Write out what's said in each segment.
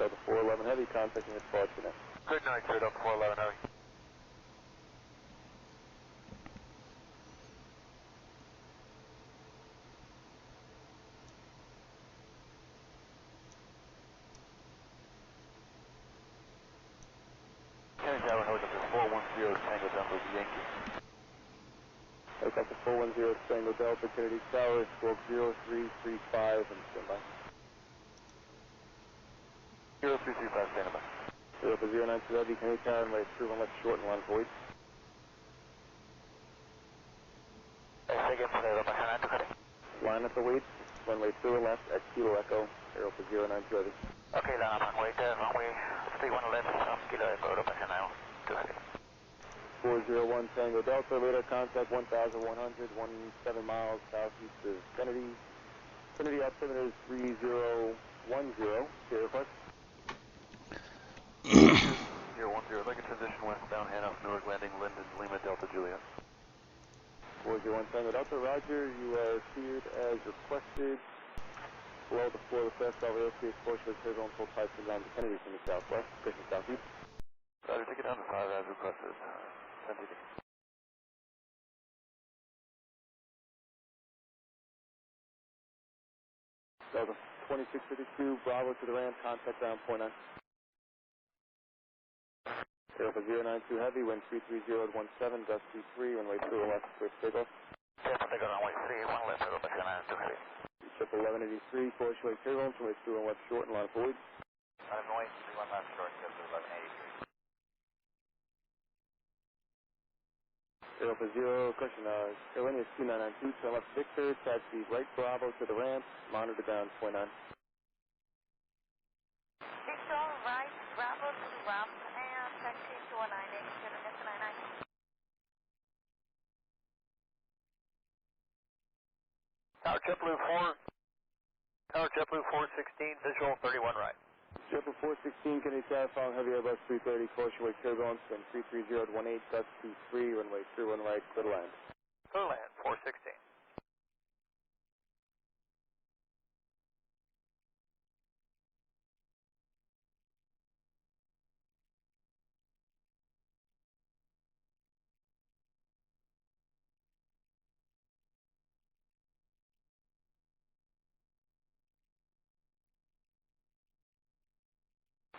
Delta 411 Heavy, contacting your departure now. Good night, sir, Delta 411 Heavy. Kenny Tower, helicopter 410, Tango Delta Yankee. Helicopter 410, Tango Delta, Kennedy Tower, stroke 0335, and standby. 0335, standing by. Delta 092 Heavy, Kennedy Tower, and right through and left short and line for weight. Line at the weight, runway through and left at Kilo Echo, Delta 092 Heavy. Okay, line up on weight, runway 31 left, Kilo Echo, Delta 092 Heavy. 401 Tango Delta, radar contact 1,100, 17 miles southeast of Kennedy. Kennedy altimeter is 3010, clear request. 010, like a transition westbound, handoff, Newark Landing, Linden, Lima, Delta, Juliet. 401 Tango Delta, roger, you are cleared as requested. Below the floor of the fast valve airspace, portion of the on full pipes and down to Kennedy from the southwest, pushing southeast. Roger, take it down to 5 as requested. Send it. Delta 2652, Bravo to the ramp, contact ground point 9. Delta 092 Heavy, wind 330 at 17, gust 23, runway 2 left, first takeoff. Delta, take on runway 31 left, Delta 092 Heavy. Ship 1183, Porsche Way takeoff, runway 2 left short and line forward. Runway 31 left short, Delta 1183. Delta 0, cushion, Airlines 2992, turn left Victor, taxi right Bravo to the ramp, monitor down point 9. Victor, right, Bravo to the ramp, and taxi to 198, turn left to 99. Tower JetBlue 416, visual 31 right. JetBlue 416, Kennedy Tower, following heavy Airbus 330, Porsche Way turbulence, and 330 at 18, gust 23, runway 31 right, clear to land. Clear to land, 416.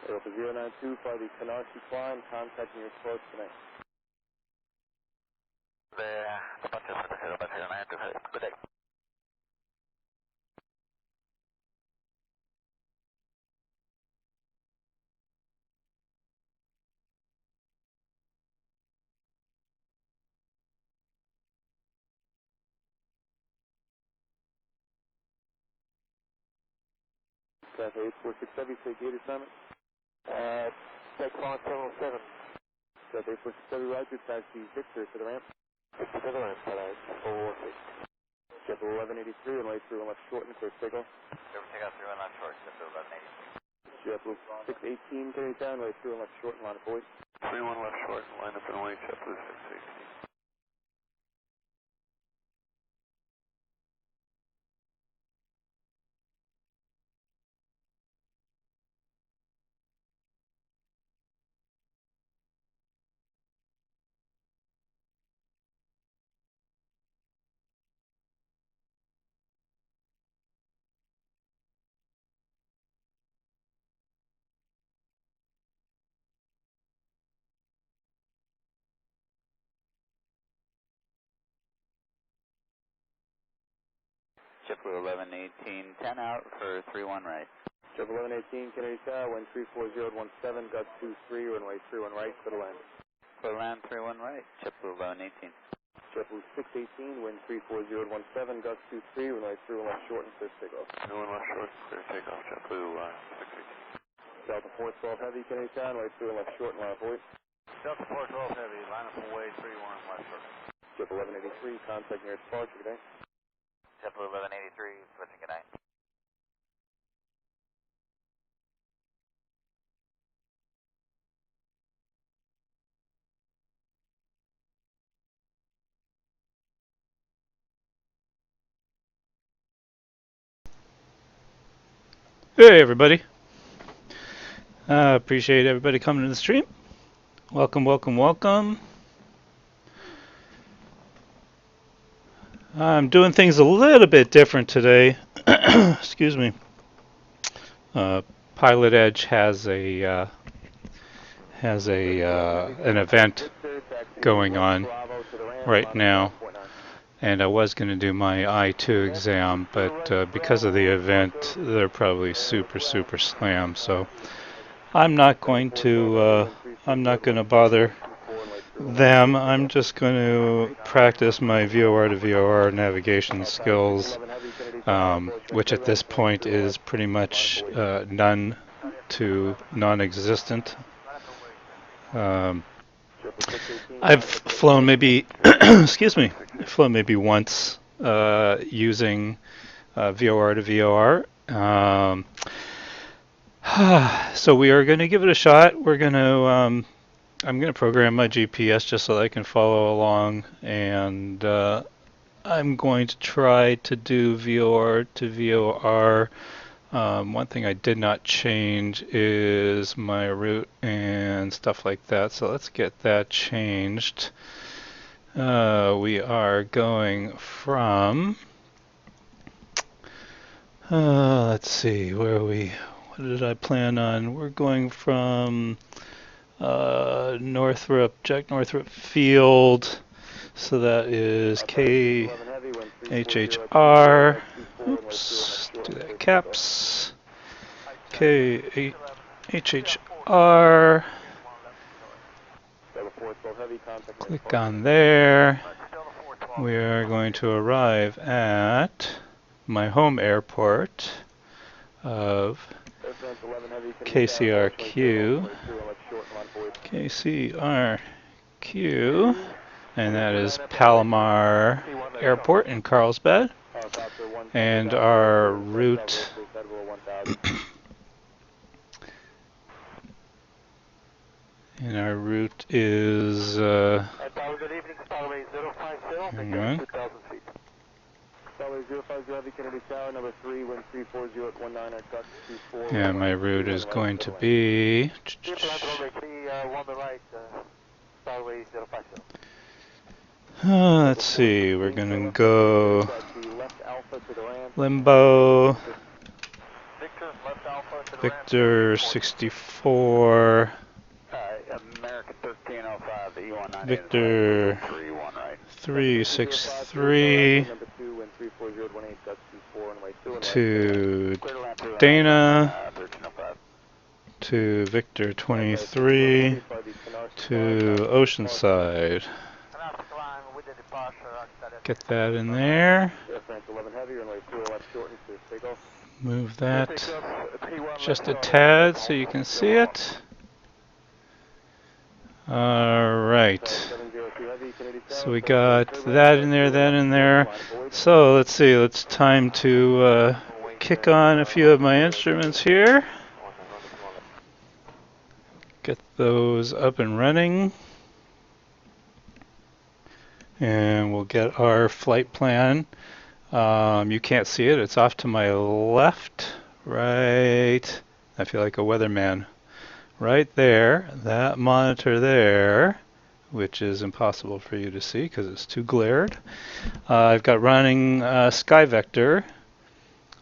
Delta 092, fly the Canarsie climb, contacting your approach tonight. Departure for the Delta 092 Heavy. Good day. Cafe 8467, take 8 assignment. Take on 707. Cafe 8467, roger, taxi Victor to the ramp. Victor to the ramp, 416. JetBlue 1183, runway 3 left short and clear takeoff. Over takeoff 31 left short, JetBlue 1183. JetBlue 618, Kennedy Tower, runway 3 left short and line of void. 31 left short, line up and away, JetBlue 618. JetBlue 1118, 10 out for 31 right. JetBlue 1118, Kennedy Tower, wind 340 at 17, gust 23, runway 31 right, clear to land. Clear land 31 right, JetBlue 1118. JetBlue 618, wind 340 at 17, gust 23, runway 31 left short and clear takeoff. 31 left short, clear takeoff, JetBlue 618. Delta 412 Heavy, Kennedy Tower, runway 31 left short and line of void. Delta 412 Heavy, line up and away, 31 left short. JetBlue 1183, contacting your departure today. JetBlue 1183, switching good night. Hey everybody. Appreciate everybody coming to the stream. Welcome, welcome, welcome. I'm doing things a little bit different today. Excuse me. Pilot Edge has an event going on right now, and I was going to do my I2 exam, but because of the event, they're probably super slammed. So I'm not going to bother them. I'm just going to practice my VOR to VOR navigation skills, which at this point is pretty much none to non-existent. I've flown maybe, excuse me, flown maybe once using VOR to VOR. So we are going to give it a shot. We're going to I'm going to program my GPS just so that I can follow along, and I'm going to try to do VOR to VOR. One thing I did not change is my route and stuff like that, so let's get that changed. We are going from, let's see, where are we? What did I plan on? We're going from Jack Northrop Field, so that is KHHR, oops, do that, caps, KHHR, click on there. We are going to arrive at my home airport of KCRQ, and that is Palomar Airport in Carlsbad, and our route is hang on. Yeah, my route is going to be let's see, we're going to go Limbo, Victor 64, Victor 363 to Dana, to Victor 23 to Oceanside. Get that in there. Move that just a tad so you can see it. Alright. So we got that in there, that in there. So let's see, it's time to kick on a few of my instruments here. Get those up and running. And we'll get our flight plan. You can't see it, it's off to my left, right, I feel like a weatherman. Right there, that monitor there, which is impossible for you to see because it's too glared. I've got running Sky Vector.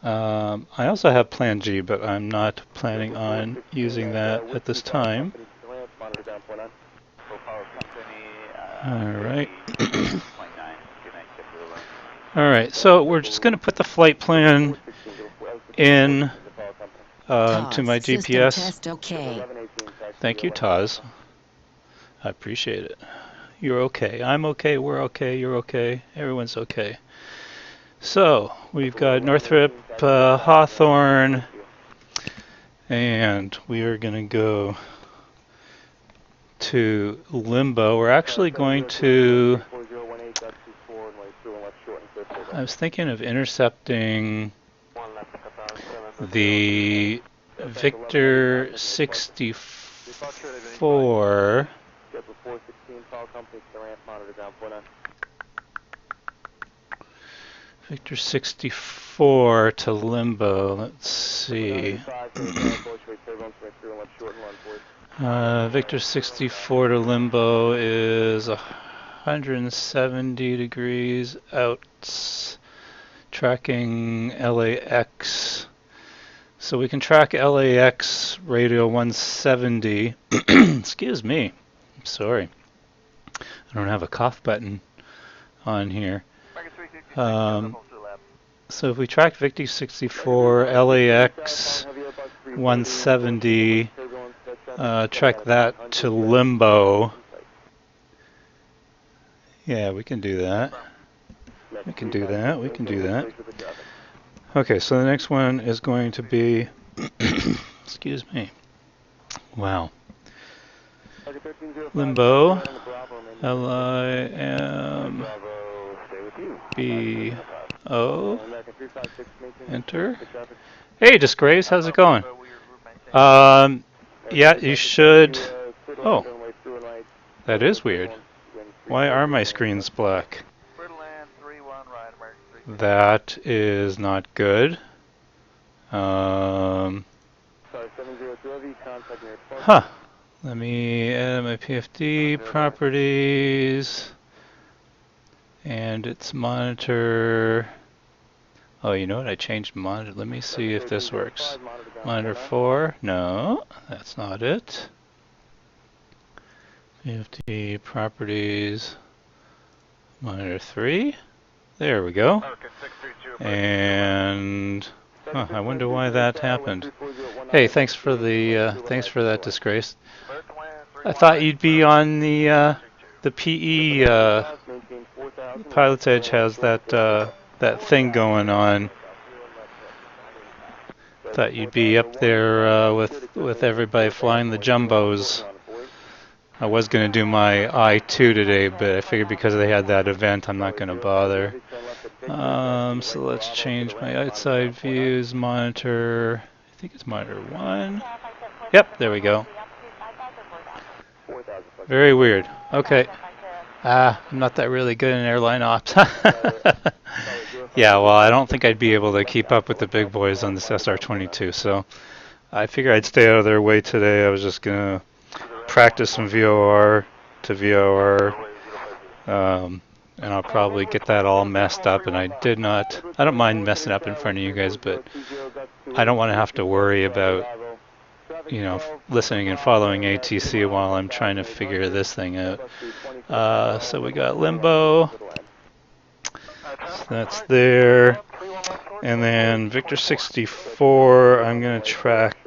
I also have Plan G, but I'm not planning on using that at this time. Alright. Alright, so we're just going to put the flight plan in to my GPS. Test okay. Thank you, Taz. I appreciate it. You're okay. I'm okay. We're okay. You're okay. Everyone's okay. So we've got Northrop, Hawthorne, and we are going to go to Limbo. We're actually going to, I was thinking of intercepting the Victor 64. Victor 64 to Limbo. Let's see. Victor 64 to limbo is 170 degrees out, tracking LAX. So we can track LAX radio 170. Excuse me. I'm sorry. I don't have a cough button on here. So if we track Victor 64 LAX 170, track that to limbo. Yeah, we can do that. We can do that. We can do that. Okay, so the next one is going to be, excuse me. Wow. Limbo, LIMBO, enter. Hey, Disgrace, how's it going? Yeah, you should. Oh, that is weird. Why are my screens black? That is not good. Huh. Let me add my PFD properties. And it's monitor. Oh, you know what? I changed monitor. Let me see if this works. Monitor 4. No, that's not it. PFD properties. Monitor 3. There we go. And I wonder why that happened. Hey, thanks for that, Disgrace. I thought you'd be on the PE. Pilot's Edge has that thing going on. Thought you'd be up there with everybody flying the jumbos. I was going to do my I2 today, but I figured because they had that event, I'm not going to bother. So let's change my outside views monitor. I think it's monitor 1. Yep, there we go. Very weird. Okay. I'm not that really good in airline ops. Yeah, well, I don't think I'd be able to keep up with the big boys on this SR-22, so I figured I'd stay out of their way today. I was just going to practice some VOR to VOR, and I'll probably get that all messed up, and I don't mind messing up in front of you guys, but I don't want to have to worry about, listening and following ATC while I'm trying to figure this thing out. So we got limbo, so that's there, and then Victor 64, I'm going to track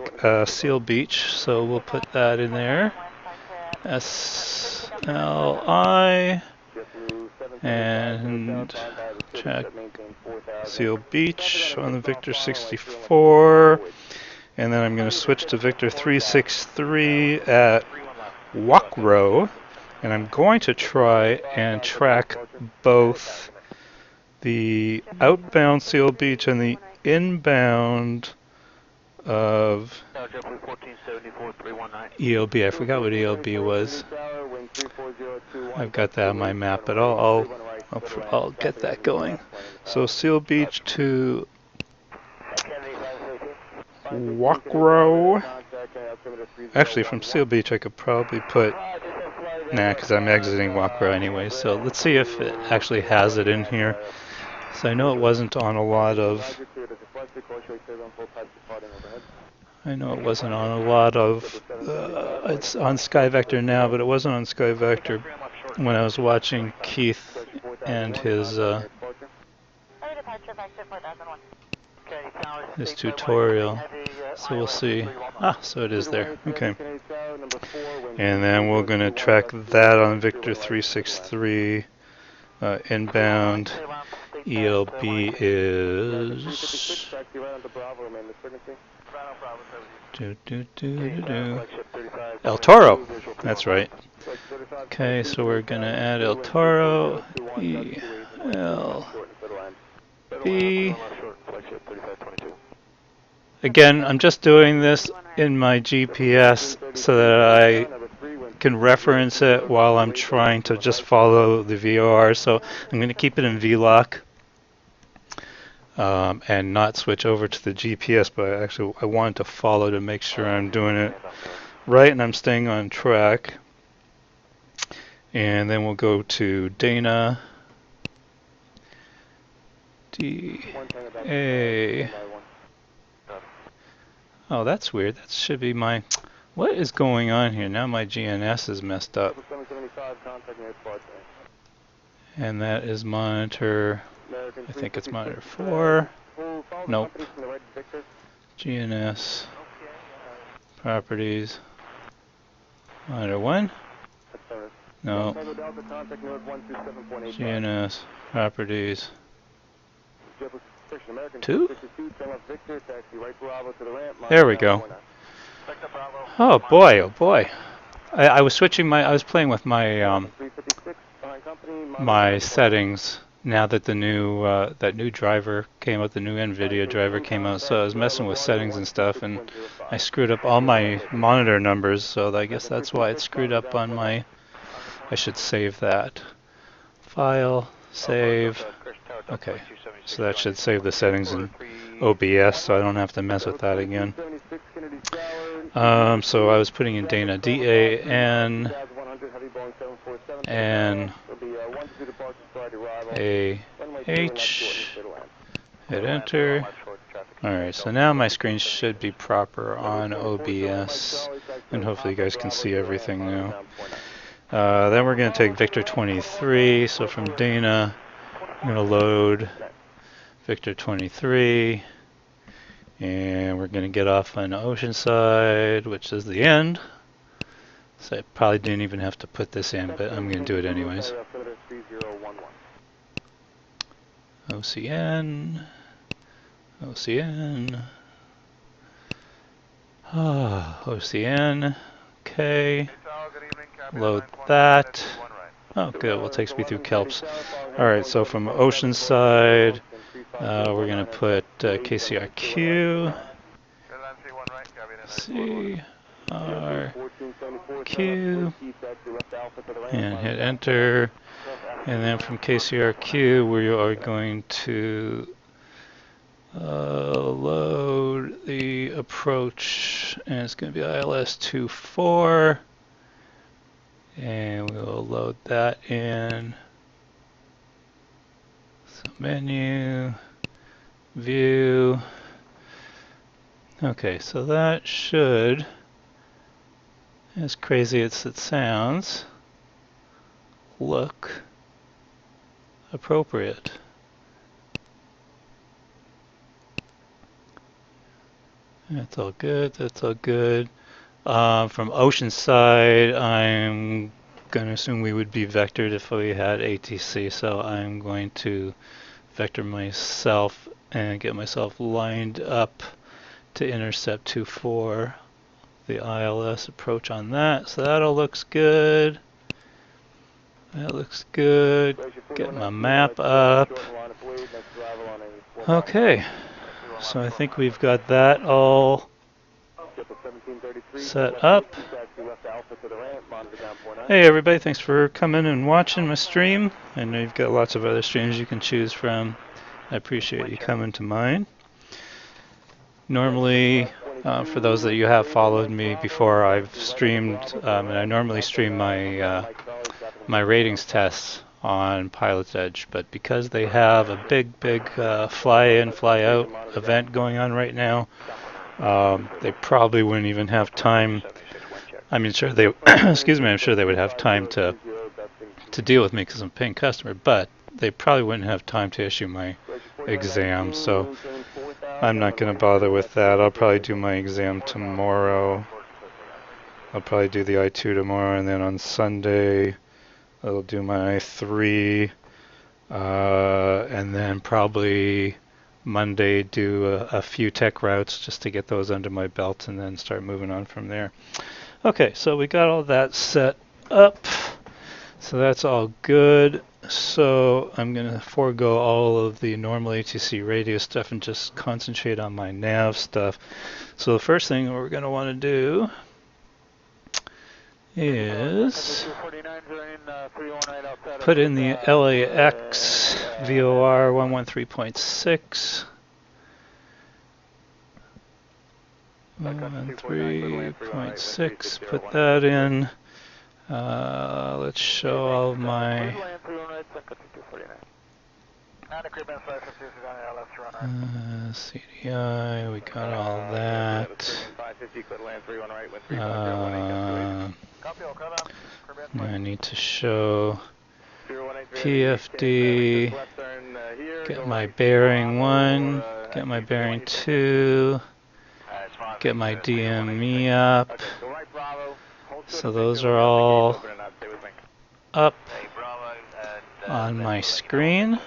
Seal Beach, so we'll put that in there. SLI, and check Seal Beach on the Victor 64, and then I'm going to switch to Victor 363 at Wakro, and I'm going to try and track both the outbound Seal Beach and the inbound of ELB. I forgot what ELB was. I've got that on my map, but I'll get that going. So Seal Beach to Wakro. Actually, from Seal Beach, I could probably put. Nah, because I'm exiting Wakro anyway. So let's see if it actually has it in here. So I know it wasn't on a lot of. It's on SkyVector now, but it wasn't on SkyVector when I was watching Keith and his tutorial. So we'll see. So it is there. Okay. And then we're going to track that on Victor 363 inbound. ELB is El Toro. That's right. Okay, so we're going to add El Toro. ELB. Again, I'm just doing this in my GPS so that I can reference it while I'm trying to just follow the VOR. So I'm going to keep it in VLOC and not switch over to the GPS, but I wanted to follow to make sure I'm doing it right and I'm staying on track. And then we'll go to Dana. DA. Oh, that's weird. That should be my... What is going on here? Now my GNS is messed up. And that is monitor... I think it's monitor 4. Nope. GNS. Properties. Monitor 1? No. GNS. Properties. 2? There we go. Oh boy, oh boy. I was switching I was playing with my my settings now that the new that new driver came out, the new NVIDIA driver came out, so I was messing with settings and stuff, and I screwed up all my monitor numbers, so I guess that's why it screwed up on my... I should save that. File, save. Okay, so that should save the settings in OBS, so I don't have to mess with that again. So I was putting in Dana, DAN, N, A, H, hit enter. Alright, so now my screen should be proper on OBS, and hopefully you guys can see everything now. Then we're going to take Victor 23, so from Dana, I'm going to load Victor 23, and we're going to get off on Oceanside, which is the end. So I probably didn't even have to put this in, but I'm going to do it anyways. OCN, OCN, OCN, okay, load that. Oh good, well it takes me through Kelps. Alright, so from Oceanside, we're going to put KCRQ, CRQ, and hit enter. And then from KCRQ, we are going to load the approach, and it's going to be ILS 24. And we'll load that in. So menu, view. Okay, so that should, as crazy as it sounds, look appropriate. That's all good, that's all good. From Oceanside, I'm going to assume we would be vectored if we had ATC, so I'm going to vector myself and get myself lined up to intercept 24, the ILS approach on that. So that all looks good. That looks good. Get my map up. Okay, so I think we've got that all set up. Hey everybody, thanks for coming and watching my stream. I know you've got lots of other streams you can choose from. I appreciate you coming to mine. Normally, for those that you have followed me before, I've streamed, and I normally stream my my ratings tests on Pilot's Edge, but because they have a big fly-in, fly-out event going on right now, they probably wouldn't even have time. I mean, sure they, excuse me, I'm sure they would have time to deal with me because I'm a paying customer, but they probably wouldn't have time to issue my exam, so I'm not going to bother with that. I'll probably do my exam tomorrow. I'll probably do the I-2 tomorrow, and then on Sunday I'll do my I-3, and then probably Monday do a few tech routes just to get those under my belt and then start moving on from there. Okay, so we got all that set up. So that's all good. So I'm going to forego all of the normal ATC radio stuff and just concentrate on my nav stuff. So the first thing we're going to want to do is put in the LAX VOR 113.6. 3.6, put that in. Let's show all of my CDI, we got all that. I need to show PFD, get my bearing 1, get my bearing 2, get my DME up. So those are all up on my screen.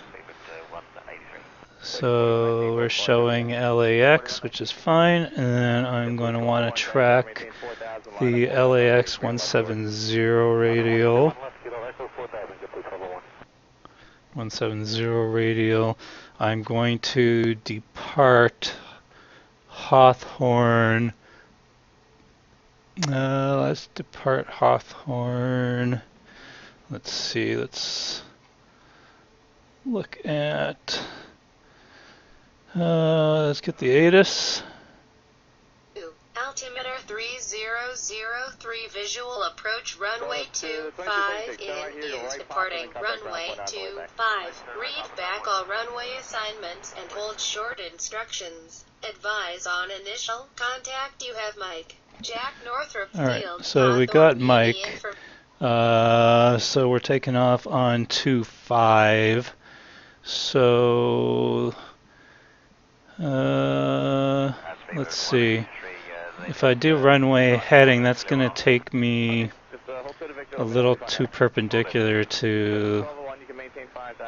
So we're showing LAX, which is fine, and then I'm going to want to track the LAX 170 radial. 170 radial. I'm going to depart Hawthorne. Let's depart Hawthorne. Let's see, let's look at, let's get the ATIS. Altimeter 3003, visual approach runway 25 in use, departing runway 25. Read back all runway assignments and hold short instructions. Advise on initial contact. You have Mike. Jack Northrop Field. Alright, so we got Mike. So we're taking off on 2-5. So let's see. If I do runway heading, that's going to take me a little too perpendicular to,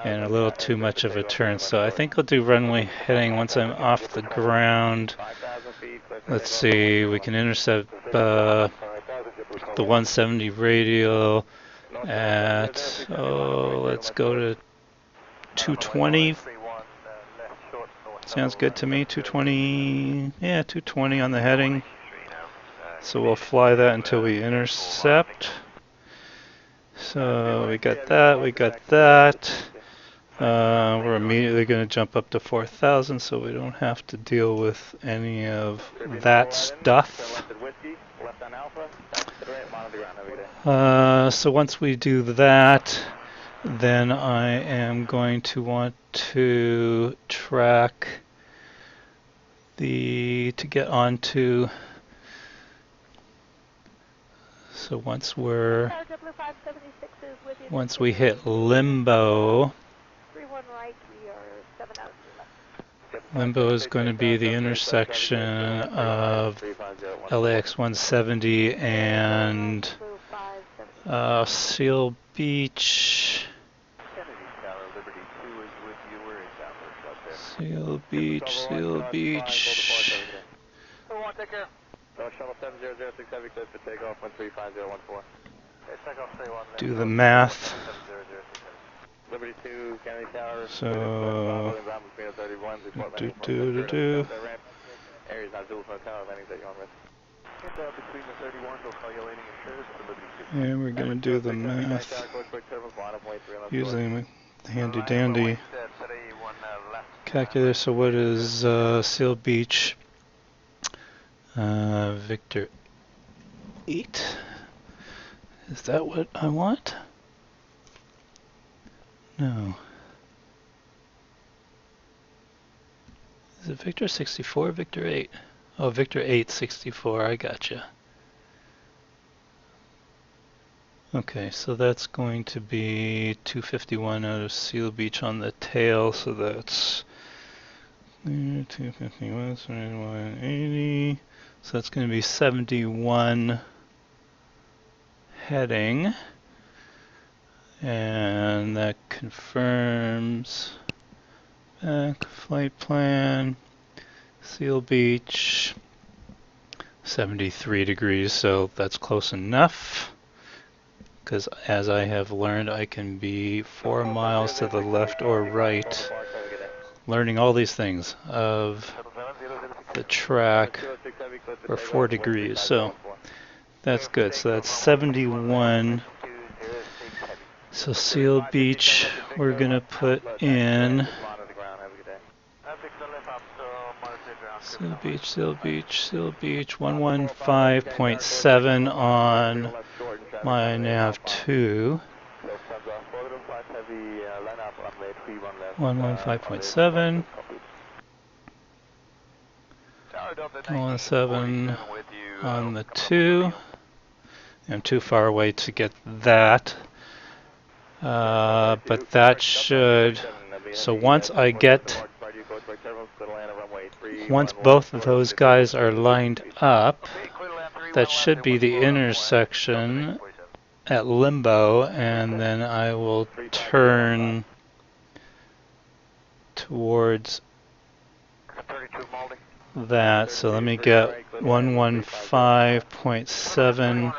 and a little too much of a turn. So I think I'll do runway heading once I'm off the ground. Let's see, we can intercept the 170 radial at, let's go to 220. Sounds good to me, 220, yeah, 220 on the heading. So we'll fly that until we intercept. So we got that, we got that. We're immediately going to jump up to 4,000 so we don't have to deal with any of that stuff. So once we do that, then I am going to want to track to get onto, so once we hit limbo, limbo is going to be the intersection of LAX 170 and Seal Beach. Seal Beach, Seal Beach. Do the math. So, and we're going to do the math using the handy dandy calculator. So what is Seal Beach? Victor 8. Is that what I want? No. Is it Victor 64 or Victor 8? Oh, Victor 8, 64, I gotcha. Okay, so that's going to be 251 out of Seal Beach on the tail, so that's 251, 180. So that's going to be 71 heading. And that confirms back flight plan, Seal Beach, 73 degrees, so that's close enough. Because as I have learned, I can be 4 miles to the left or right, learning all these things of the track, or 4 degrees, so that's good. So that's 71. So Seal Beach, we're going to put in Seal Beach, Seal Beach, Seal Beach, 115.7 on my nav 2. 115.7. 117 on the 2. I'm too far away to get that. But that should, so once both of those guys are lined up, that should be the intersection at Limbo, and then I will turn towards that. So let me get 115.7.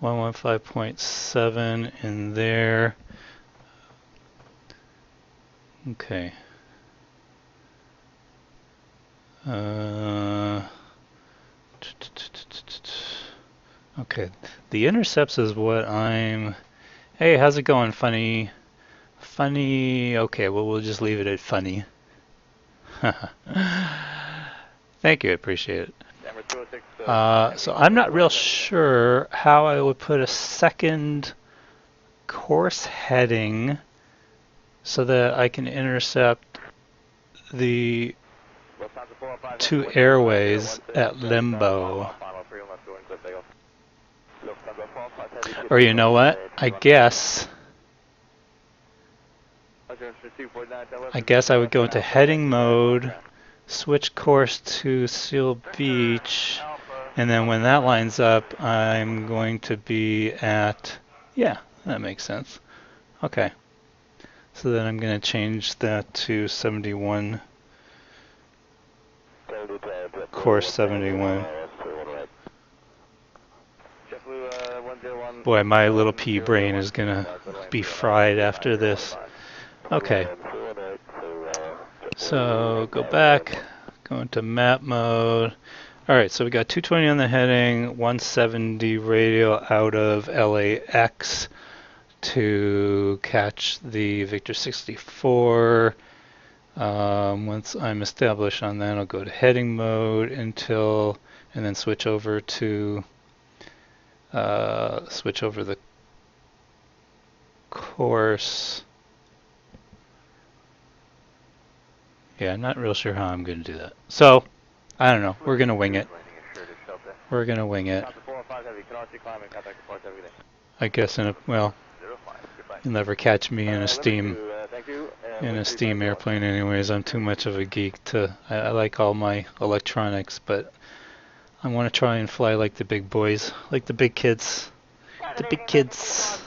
115.7 in there. Okay. Okay. The intercepts is what I'm... Hey, how's it going, funny? Funny... Okay, well, we'll just leave it at funny. Thank you, I appreciate it. So I'm not real sure how I would put a second course heading so that I can intercept the 2 airways at Limbo. Or you know what? I guess I would go into heading mode, switch course to Seal Beach, and then when that lines up, I'm going to be at, yeah, that makes sense. Okay. So then I'm going to change that to 71, course 71. Boy, my little pea brain is going to be fried after this. Okay. So go back, go into map mode. Alright, so we got 220 on the heading, 170 radial out of LAX to catch the Victor 64. Once I'm established on that, I'll go to heading mode and then switch over to the course. Yeah, I'm not real sure how I'm going to do that. So, I don't know. We're going to wing it. We're going to wing it. I guess well, you'll never catch me in a steam airplane anyways. I'm too much of a geek I like all my electronics, but I want to try and fly like the big boys, like the big kids. The big kids.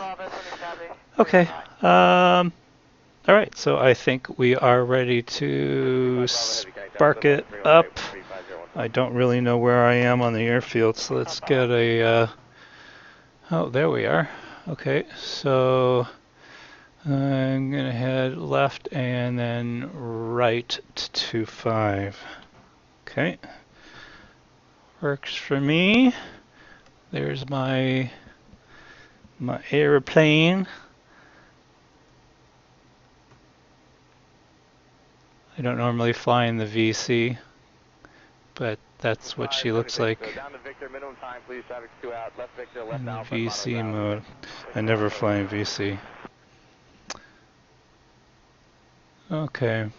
Okay. Alright, so I think we are ready to spark it up. I don't really know where I am on the airfield, so let's get a... oh, there we are. Okay, so I'm going to head left and then right to 25. Okay. Works for me. There's my airplane. I don't normally fly in the VC, but that's what she looks like in the VC mode. I never fly in VC. Okay.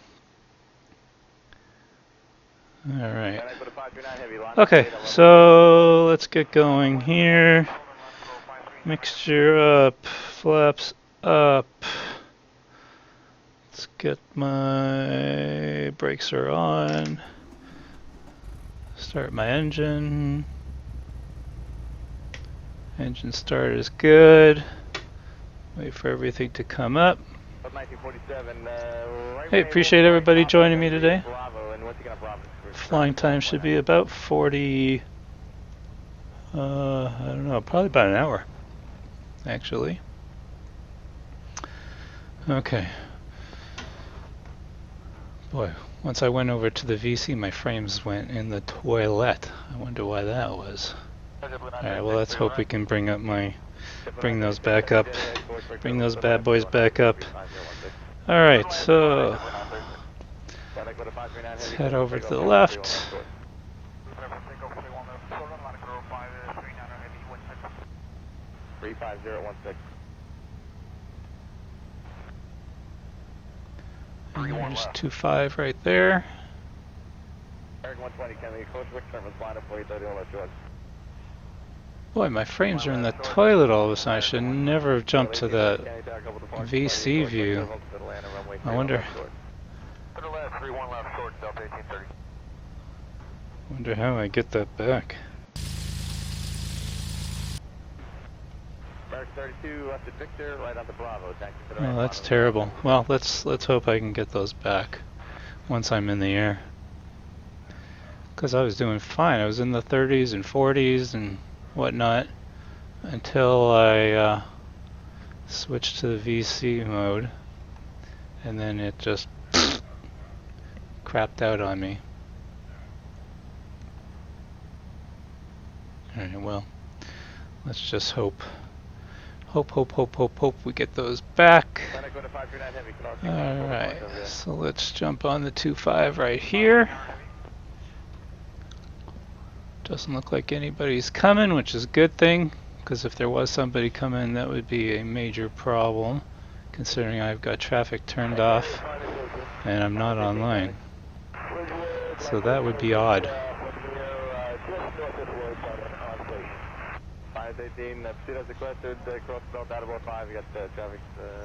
Alright. Okay, so let's get going here. Mixture up, flaps up. Let's get my brakes are on. Start my engine. Engine start is good. Wait for everything to come up. Hey, appreciate everybody joining me today. Flying time should be about 40, I don't know, probably about an hour, actually. Okay. Boy, once I went over to the VC, my frames went in the toilet. I wonder why that was. Alright, well, let's hope we can bring those back up. Bring those bad boys back up. Alright, so Let's head over to the left. 35016. And there's 25 right there. American 120, Kennedy, close quick service, line up 430 on left short. Boy, my frames are in the toilet all of a sudden. I should never have jumped to the VC view. I wonder how I get that back. American 32, left at Victor, right on the Bravo. Thank you for the Oh, that's terrible. Well, let's hope I can get those back once I'm in the air. Because I was doing fine. I was in the 30s and 40s and whatnot until I switched to the VC mode, and then it just crapped out on me. Alright, well, let's just hope we get those back. Alright, so let's jump on the 2.5 right here. Doesn't look like anybody's coming, which is a good thing, because if there was somebody coming, that would be a major problem, considering I've got traffic turned off and I'm not online. So that would be odd.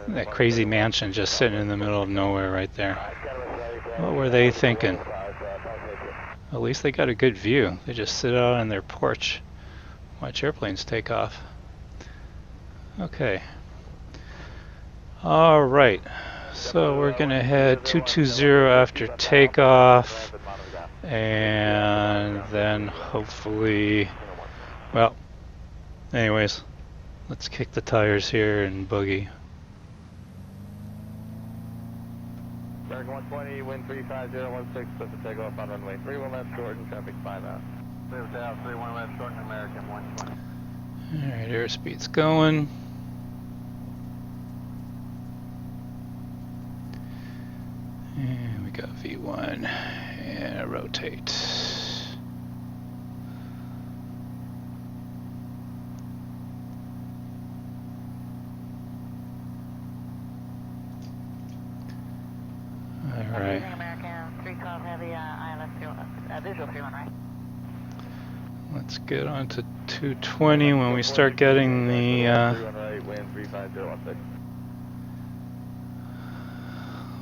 That crazy mansion just sitting in the middle of nowhere right there. What were they thinking? At least they got a good view. They just sit out on their porch, watch airplanes take off. Okay. Alright, so we're gonna head 220 after takeoff, and then hopefully, well, anyways, let's kick the tires here and boogie. American 120, wind 35016, cliff to take off on runway 31 left short and traffic 5 out. Clear south, 31 left short and American 120. Alright, airspeed's going. And we got V1 and rotate. Alright. American 312 heavy ILS visual 31 right. Let's get on to 220 when we start getting the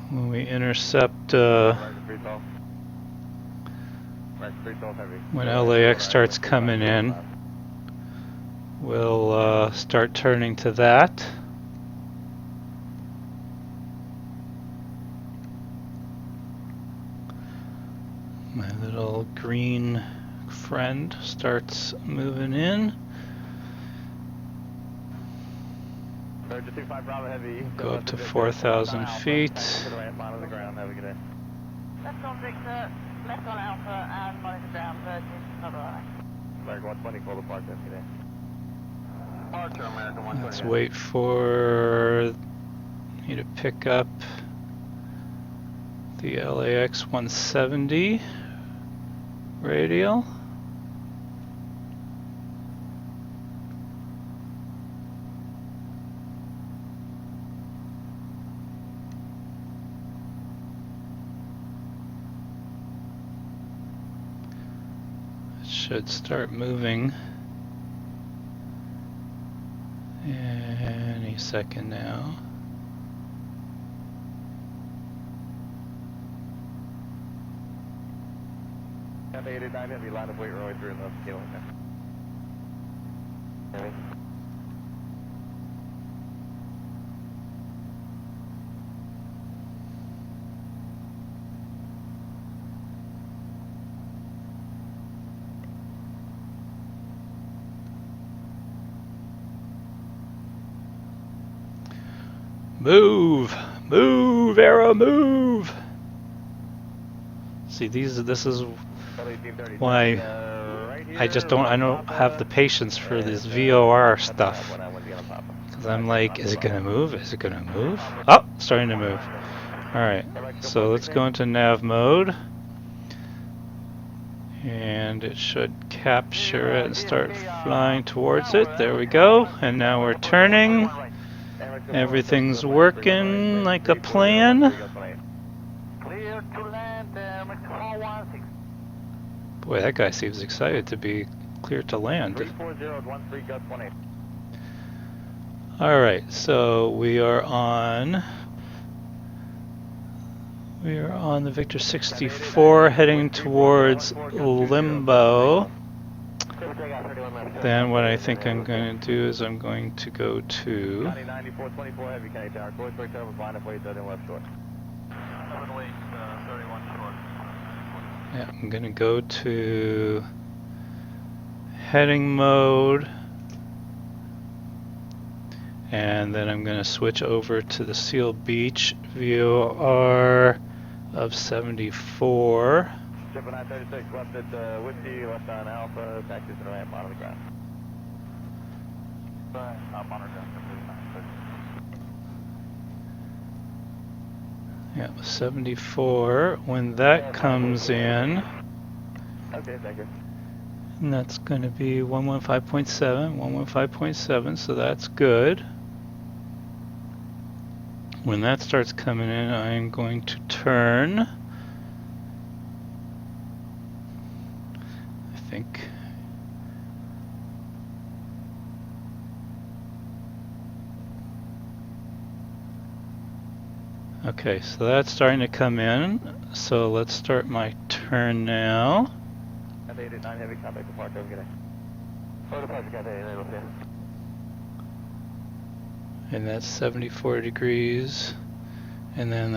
when we intercept when LAX starts coming in, we'll start turning to that. My little green friend starts moving in. Go up to 4,000 feet. Left on Victor, left on Alpha, and monitor ground, Virgin, American 120, call the park yesterday. Let's wait for you to pick up the LAX 170 radial. Should start moving any second now. Have 889 heavy line of weight runway through in the scaling there. Move! Move, Arrow, move! See, this is why I don't have the patience for this VOR stuff. Because I'm like, is it gonna move? Is it gonna move? Oh, starting to move. Alright, so let's go into nav mode. And it should capture it and start flying towards it. There we go. And now we're turning. Everything's working like a plan. Boy, that guy seems excited to be clear to land. Alright, so we are on the Victor 64 heading towards Limbo. Then what I think I'm going to do is I'm going to go to I'm going to go to heading mode, and then I'm going to switch over to the Seal Beach VOR of 74. Triple 936 left at Whiskey, left on Alpha, taxi to the ramp, on the ground. Up on our ground, Yeah, 74. When that comes in, okay, thank you. and that's going to be 115.7, 115.7, so that's good. When that starts coming in, I'm going to turn. I think. Okay, so that's starting to come in. So let's start my turn now. Heavy contact to park, have a good day. And that's 74 degrees. And then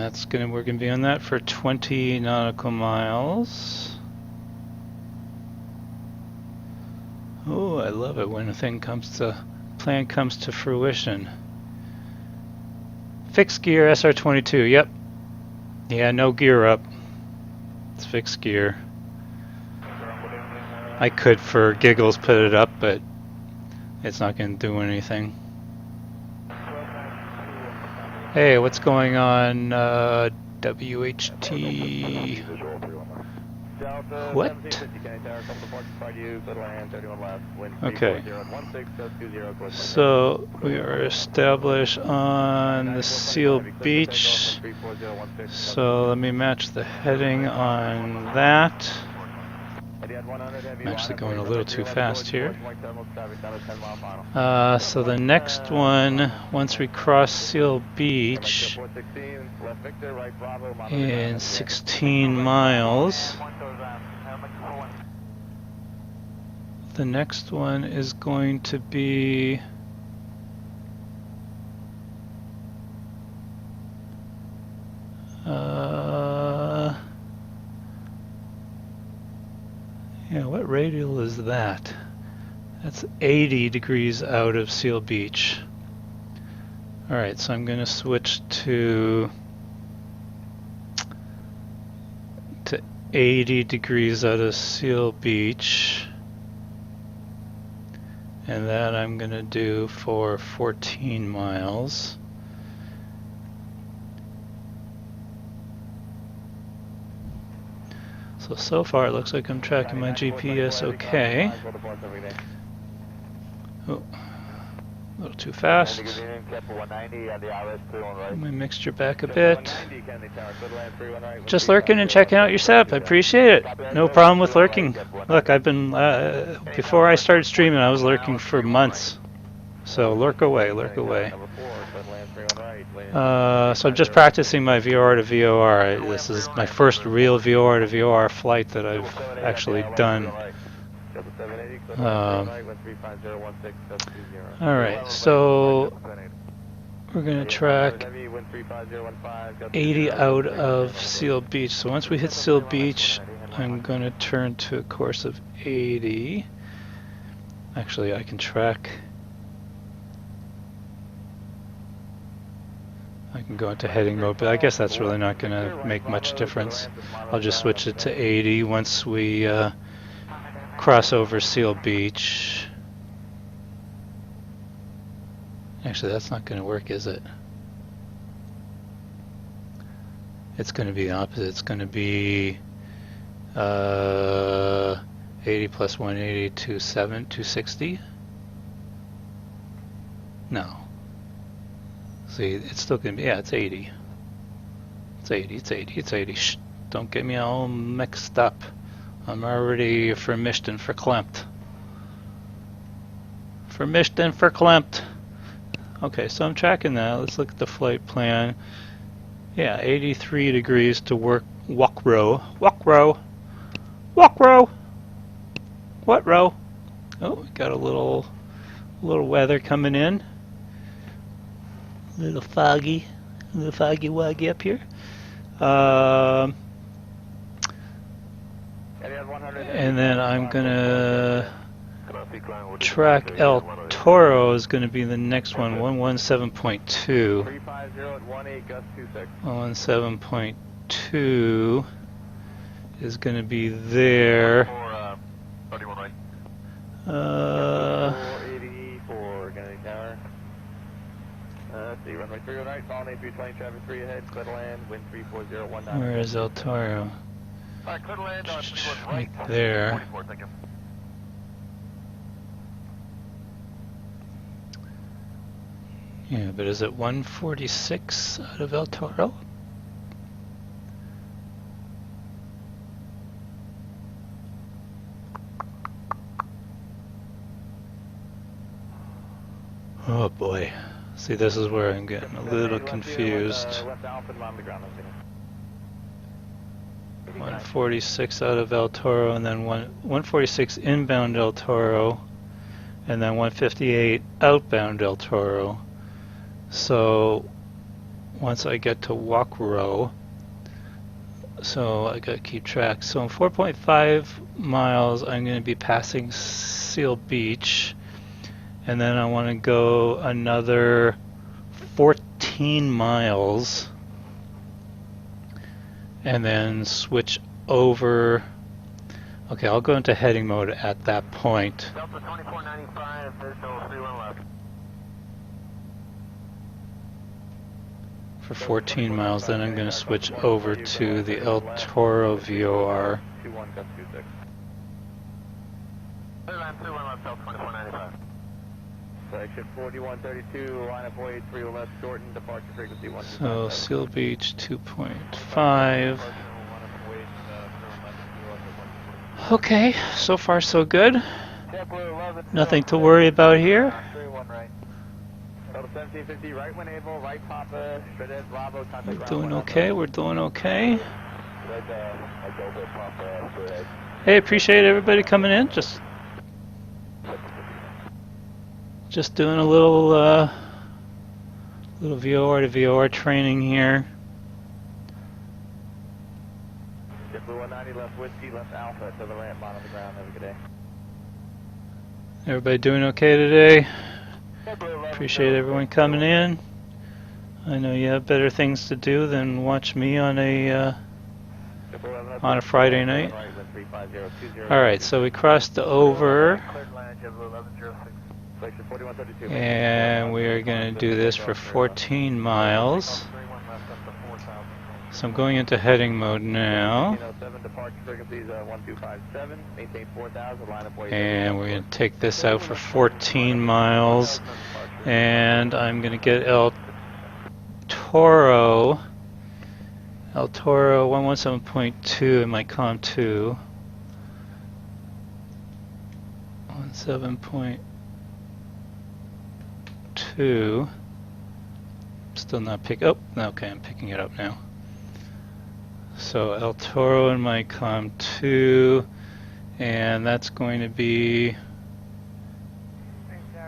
we're gonna be on that for 20 nautical miles. Oh, I love it when a plan comes to fruition. Fixed gear SR22, yep. Yeah, no gear up. It's fixed gear. I could for giggles put it up, but it's not going to do anything. Hey, what's going on, WHT? What? Okay. So we are established on the Seal Beach. So let me match the heading on that. I'm actually going a little too fast here. So the next one, once we cross Seal Beach in 16 miles, the next one is going to be yeah, what radial is that? That's 80 degrees out of Seal Beach. Alright, so I'm going to switch to 80 degrees out of Seal Beach. And that I'm going to do for 14 miles. So far it looks like I'm tracking my GPS okay. Oh, a little too fast. My mixture back a bit. Just lurking and checking out your setup. I appreciate it. No problem with lurking. Look, I've been, before I started streaming, I was lurking for months. So lurk away, lurk away. So I'm just practicing my VOR to VOR. This is my first real VOR to VOR flight that I've actually done. Alright, so we're going to track 80 out of Seal Beach. So once we hit Seal Beach, I'm going to turn to a course of 80. Actually, I can track. I can go into heading mode, but I guess that's really not going to make much difference. I'll just switch it to 80 once we cross over Seal Beach. Actually, that's not going to work, is it? It's going to be opposite. It's going to be 80 plus 180, 260. No. See, it's still going to be, yeah, it's 80. It's 80, it's 80, it's 80. Shh, don't get me all mixed up. I'm already vermischt and verklempt. Vermischt and verklempt. Okay, so I'm tracking that. Let's look at the flight plan. Yeah, 83 degrees to walk row. Walk row. Walk row. What row? Oh, we got a little weather coming in. A little foggy woggy up here. And then I'm gonna track El Toro is gonna be the next one, 117.2. 350 at 18 gust 26. 117.2 is gonna be there. 31 right. 484, gonna tower. Let's see, runway 3 right, fall 8320, traffic 3 ahead, clear to land, wind 34019. Where is El Toro? Alright, clear to land on 31 Right there. 44, thank you. Yeah, but is it 146 out of El Toro? Oh boy. See, this is where I'm getting a little confused. 146 out of El Toro, and then 146 inbound El Toro, and then 158 outbound El Toro. So once I get to walk row, so I gotta keep track. So in 4.5 miles, I'm gonna be passing Seal Beach, and then I want to go another 14 miles and then switch over. Okay, I'll go into heading mode at that point. Delta 2495, visual 31 left. For 14 miles, then I'm going to switch over to the El Toro VOR. 21 gust 26. Clear line 21 left, Delta 2495. Section 4132, line up way 3 left, shorten, departure frequency 1. So Seal Beach 2.5. Okay, so far so good. Nothing to worry about here. Delta 1750, right when able, right Papa, straight ahead Bravo, contact We're ground doing 1. okay, we're doing okay. Right, Delta Papa, straight ahead. Hey, appreciate everybody coming in. Just doing a little VOR to VOR training here. JetBlue 190, left whiskey, left alpha to the ramp, bottom of the ground. Have a good day. Everybody doing okay today? Appreciate everyone coming in. I know you have better things to do than watch me on a Friday night. Alright, so we crossed over, and we are going to do this for 14 miles. So I'm going into heading mode now, and we're going to take this out for 14 miles, and I'm going to get El Toro 117.2 in my COM 2. 17.2. Still not pick. Oh, okay, I'm picking it up now. So El Toro in my COM 2, and that's going to be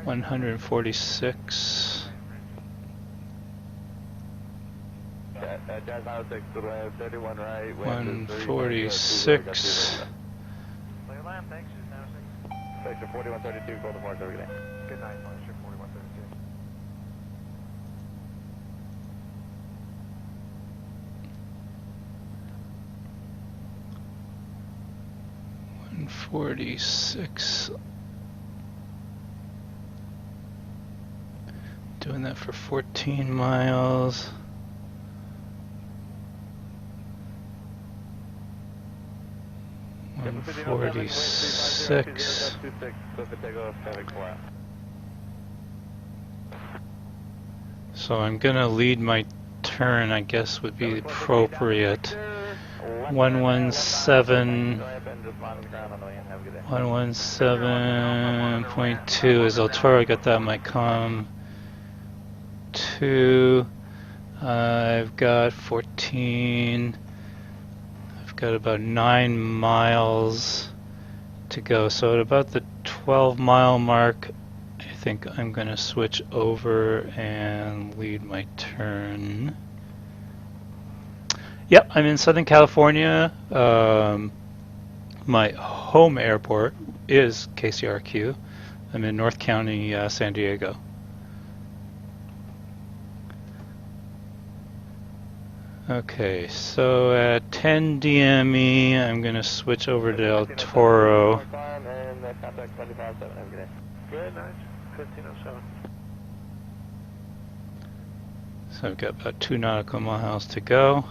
146. 146. Clear land, thanks. Section 4132, go to Mark, have a good day. Good night, Section 4132. 146. Doing that for 14 miles. 146. So I'm gonna lead my turn, I guess would be appropriate. 117.2 is El Toro. I got that on my comm. 2. I've got 14. I've got about 9 miles to go. So at about the 12-mile mark, I think I'm going to switch over and lead my turn. Yep, I'm in Southern California. My home airport is KCRQ. I'm in North County, San Diego. Okay, so at 10 DME, I'm going to switch over to El Toro. Good, nice. 1507. So I've got about 2 nautical miles to go.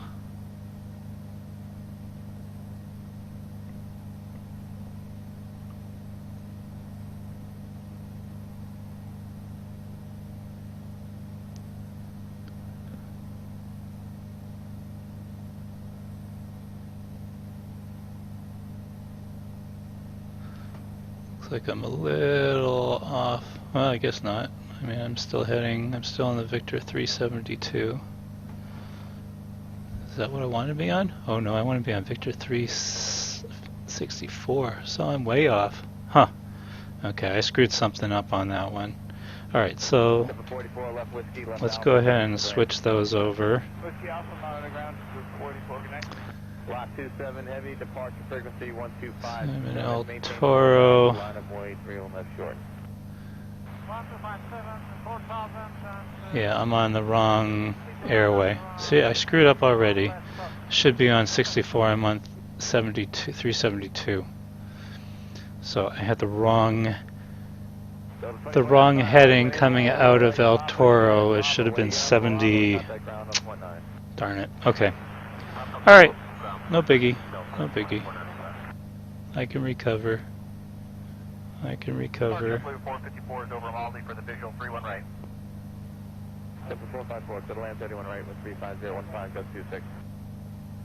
Like I'm a little off. Well, I guess not. I mean, I'm still on the Victor 372. Is that what I want to be on? Oh no, I want to be on Victor 364. So I'm way off. Huh. Okay, I screwed something up on that one. Alright, so let's go ahead and switch those over. Block 27 heavy, departure frequency 125. I'm in El Toro. Line of way 3 left short. Yeah, I'm on the wrong airway. See, I screwed up already. Should be on 64. I'm on 372. So I had the wrong heading coming out of El Toro. It should have been 70. Darn it. Okay. All right. No biggie. No biggie. I can recover. I can recover. 454 is over Maldi for the visual 31 right. 454, to the land 31 right with 35015, goes 26.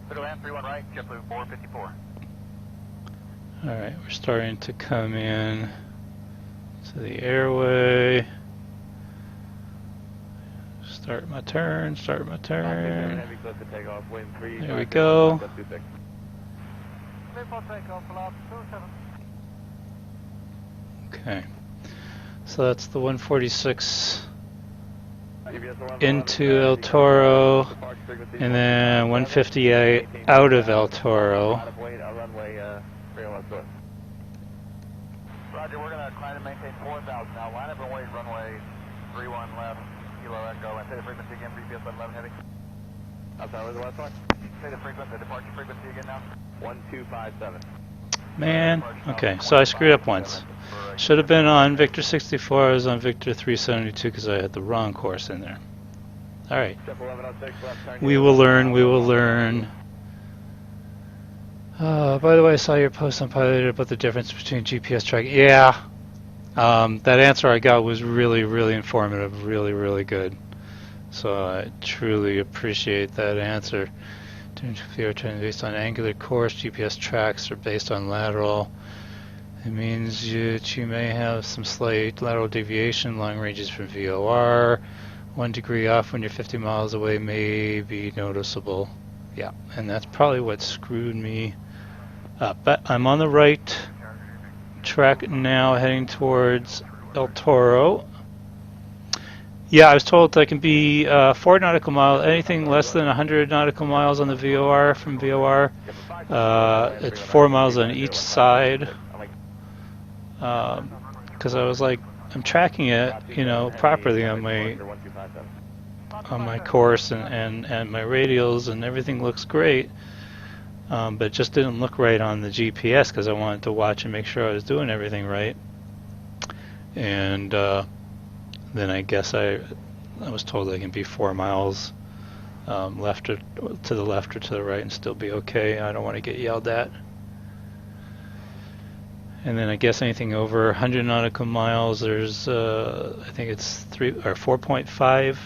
To the land 31 right, JetBlue 454. Alright, we're starting to come in to the airway. Start my turn, There we go. Okay, so that's the 146 into El Toro, and then 158 out of El Toro. Roger, we're going to climb and maintain 4,000 now. Line up and wait, runway 31 left, Kilo Echo, and say the frequency again, BPS 11 heavy. I'm sorry, what was the last one? Say the frequency, the departure frequency again now. 1257. Man, okay, so I screwed up once. Should have been on Victor 64, I was on Victor 372 because I had the wrong course in there. Alright. We will learn, we will learn. By the way, I saw your post on Pilot about the difference between GPS tracking. Yeah, that answer I got was really, really informative, really, really good. So I truly appreciate that answer. VOR training based on angular course, GPS tracks are based on lateral. It means that you may have some slight lateral deviation, long ranges from VOR. 1 degree off when you're 50 miles away may be noticeable. Yeah, and that's probably what screwed me up. But I'm on the right track now, heading towards El Toro. Yeah, I was told I can be 4 nautical miles, anything less than 100 nautical miles on the VOR from VOR. It's 4 miles on each side. Because I was like, I'm tracking it, properly on my course and my radials, and everything looks great. But it just didn't look right on the GPS because I wanted to watch and make sure I was doing everything right. And then I guess I was told I can be 4 miles left or to the left or to the right and still be okay. I don't want to get yelled at. And then I guess anything over 100 nautical miles, there's I think it's 3 or 4.5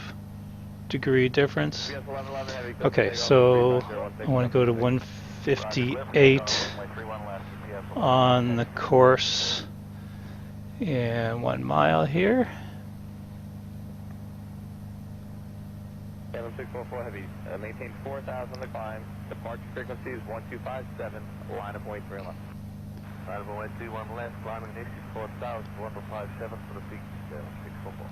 degree difference. Okay, so I want to go to 158 on the course in 1 mile here. 7644 heavy, maintain 4,000 on the climb. Departure frequency is 1257, line of way 3 left. Line of way 21 left, climbing initial 4,000, 1257 for the peak, 644.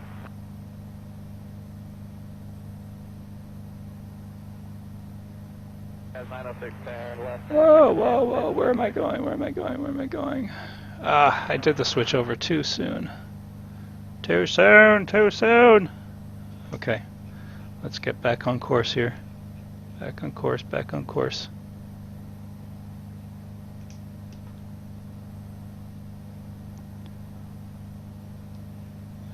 Whoa, whoa, whoa, where am I going? Where am I going? Where am I going? Ah, I did the switch over too soon. Too soon, too soon. Okay, let's get back on course here. Back on course, back on course.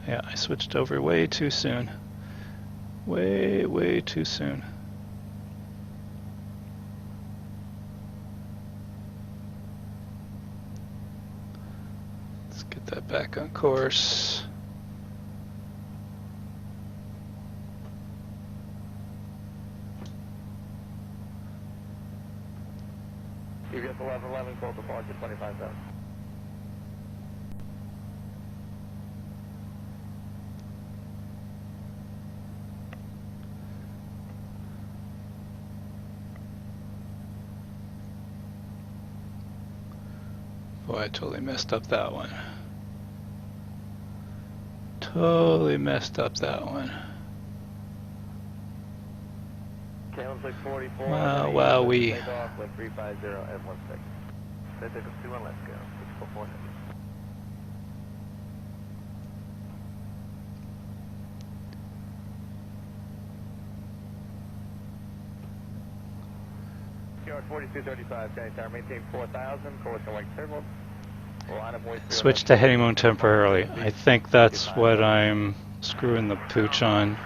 Yeah, I switched over way too soon. Way, way too soon. Let's get that back on course. You get 1111, call departure 25,000. Boy, I totally messed up that one. Totally messed up that one. Wow, wow, we. Take off with 350 at 16. They take us 21, let's go. 644 heavy. Yard 4235, County Tower, maintain 4,000, course and wake signal. Switch to heading mode temporarily. I think that's what I'm screwing the pooch on.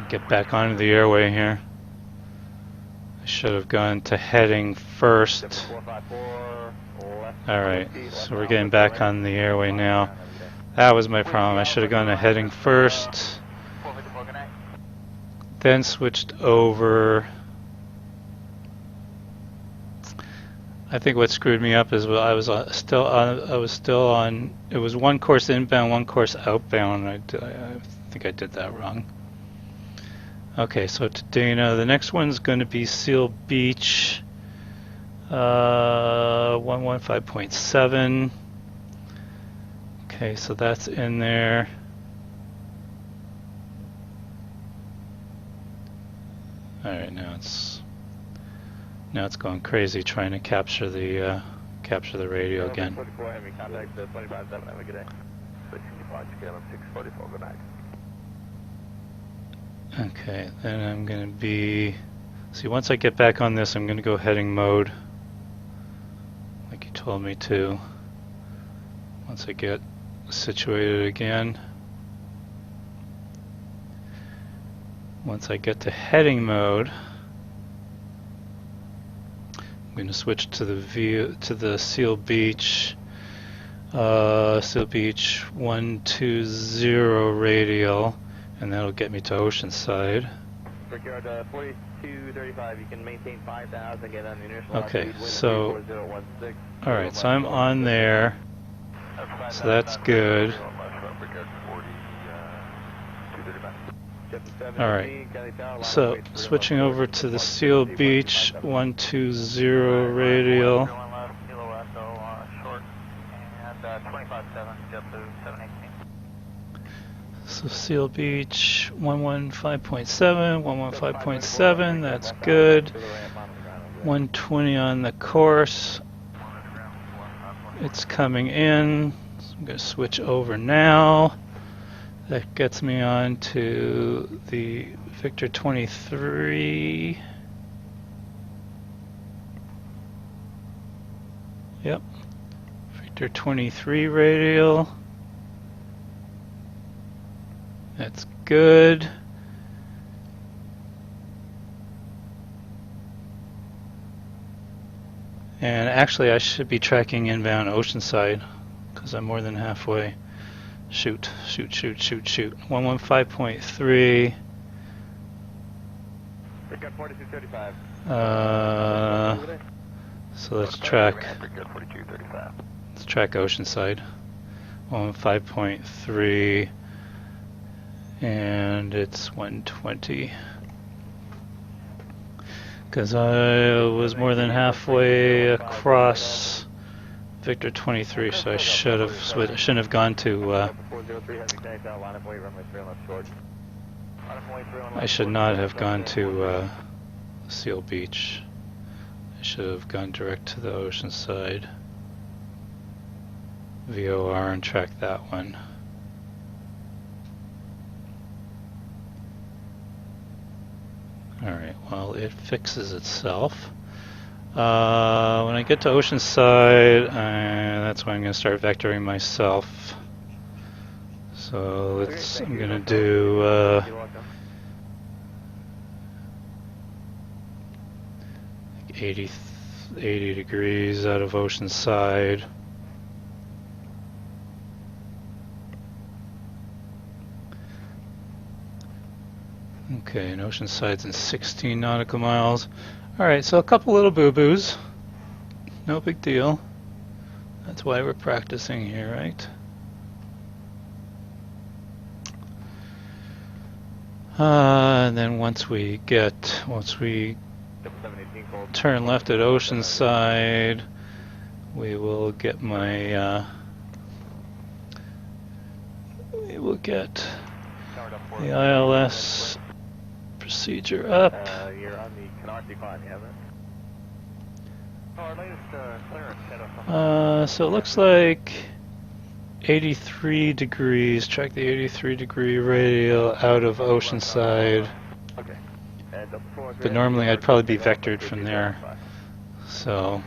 Get back onto the airway here. I should have gone to heading first. Alright, so we're getting back on the airway now. That was my problem. I should have gone to heading first. Then switched over. I think what screwed me up is I was still on. It was one course inbound, one course outbound. I think I did that wrong. Okay, so to Dana, the next one's going to be Seal Beach, 115.7. Okay, so that's in there. All right, now it's going crazy trying to capture the radio again. 44 heavy, contact 25-7, have a good day. Switching departure, KLM 644, good night. Okay, then I'm going to be... See, once I get back on this, I'm going to go heading mode, like you told me to. Once I get situated again. Once I get to heading mode, I'm going to switch to the Seal Beach 120 radial. And that'll get me to Oceanside. Brickyard 4235, you can maintain 5,000, get on the initial. Okay, so, alright, so I'm on there. So that's good. Alright, so switching over to the Seal Beach 120 radial. So Seal Beach 115.7, 115.7, that's good. 120 on the course. It's coming in. So I'm going to switch over now. That gets me on to the Victor 23. Yep. Victor 23 radial. That's good. And actually I should be tracking inbound Oceanside because I'm more than halfway. Shoot. 115.3. Pickup 4235. So let's track. Pickup 4235. Let's track Oceanside. 115.3, and it's 120. Because I was more than halfway across Victor 23, so I shouldn't have gone to. I should not have gone to Seal Beach. I should have gone direct to the Oceanside VOR and tracked that one. Alright, well, it fixes itself. When I get to Oceanside, that's when I'm going to start vectoring myself. So I'm going to do 80 degrees out of Oceanside. Okay, and Oceanside's in 16 nautical miles. Alright, so a couple little boo-boos. No big deal. That's why we're practicing here, right? And then once we turn left at Oceanside, we will get the ILS procedure up. You're on the Canarsie climb, you have it? Our latest clearance head So it looks like 83 degrees. Track the 83-degree radial out of Oceanside. Okay. But normally I'd probably be vectored from there. So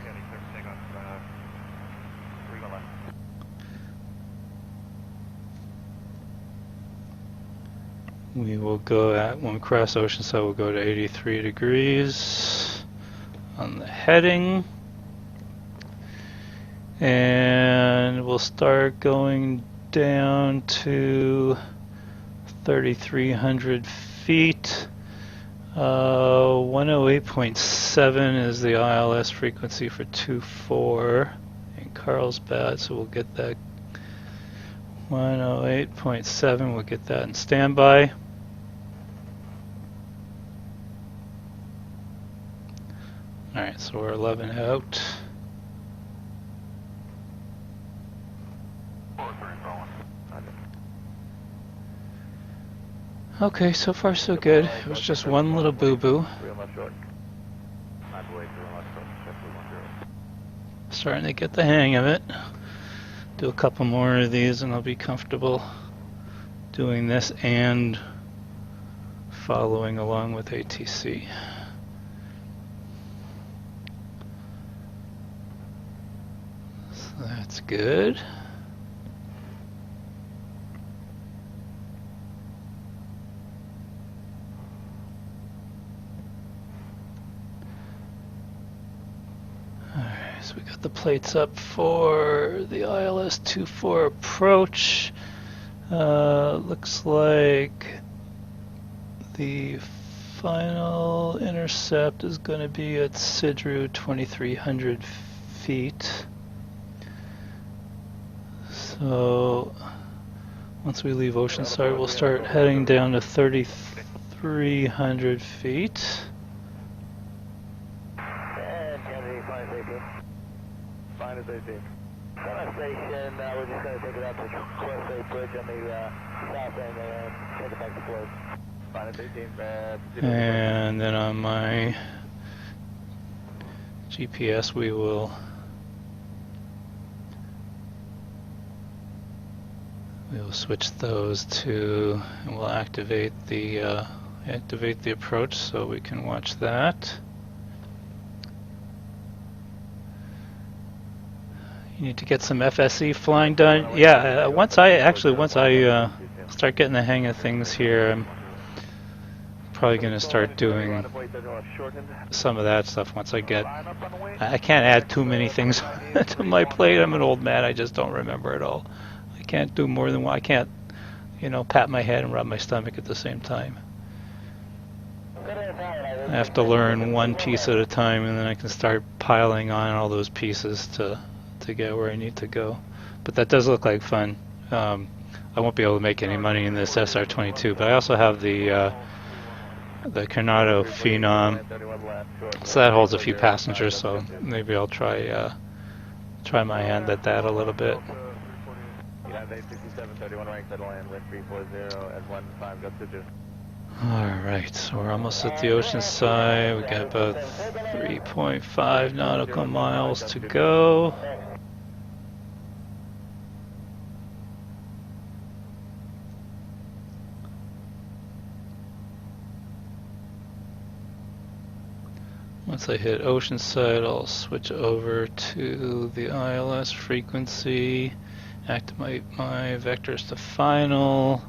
we will go when we cross Oceanside, we'll go to 83 degrees on the heading. And we'll start going down to 3,300 feet. 108.7 is the ILS frequency for 2-4 in Carlsbad, so we'll get that 108.7, we'll get that in standby. Alright, so we're 11 out. Okay, so far so good. It was just one little boo-boo. Starting to get the hang of it. Do a couple more of these and I'll be comfortable doing this and following along with ATC. So that's good. So we got the plates up for the ILS 24 approach. Looks like the final intercept is going to be at Sidru 2,300 feet. So once we leave Oceanside, we'll start heading down to 3,300 feet. Station, we're just going to take it out to Cross Bay Bridge on the south end and take it back to float. And then on my GPS we will switch those to, and we'll activate the approach so we can watch that. You need to get some FSE flying done. Yeah, once I start getting the hang of things here, I'm probably going to start doing some of that stuff once I get... I can't add too many things to my plate. I'm an old man. I just don't remember it all. I can't do more than one. I can't, you know, pat my head and rub my stomach at the same time. I have to learn one piece at a time, and then I can start piling on all those pieces to get where I need to go. But that does look like fun. I won't be able to make any money in this SR22, but I also have the Coronado Phenom, so that holds a few passengers. So maybe I'll try my hand at that a little bit. Alright, so we're almost at the ocean side. We got about 3.5 nautical miles to go. Once I hit Oceanside, I'll switch over to the ILS frequency, activate my vectors to final,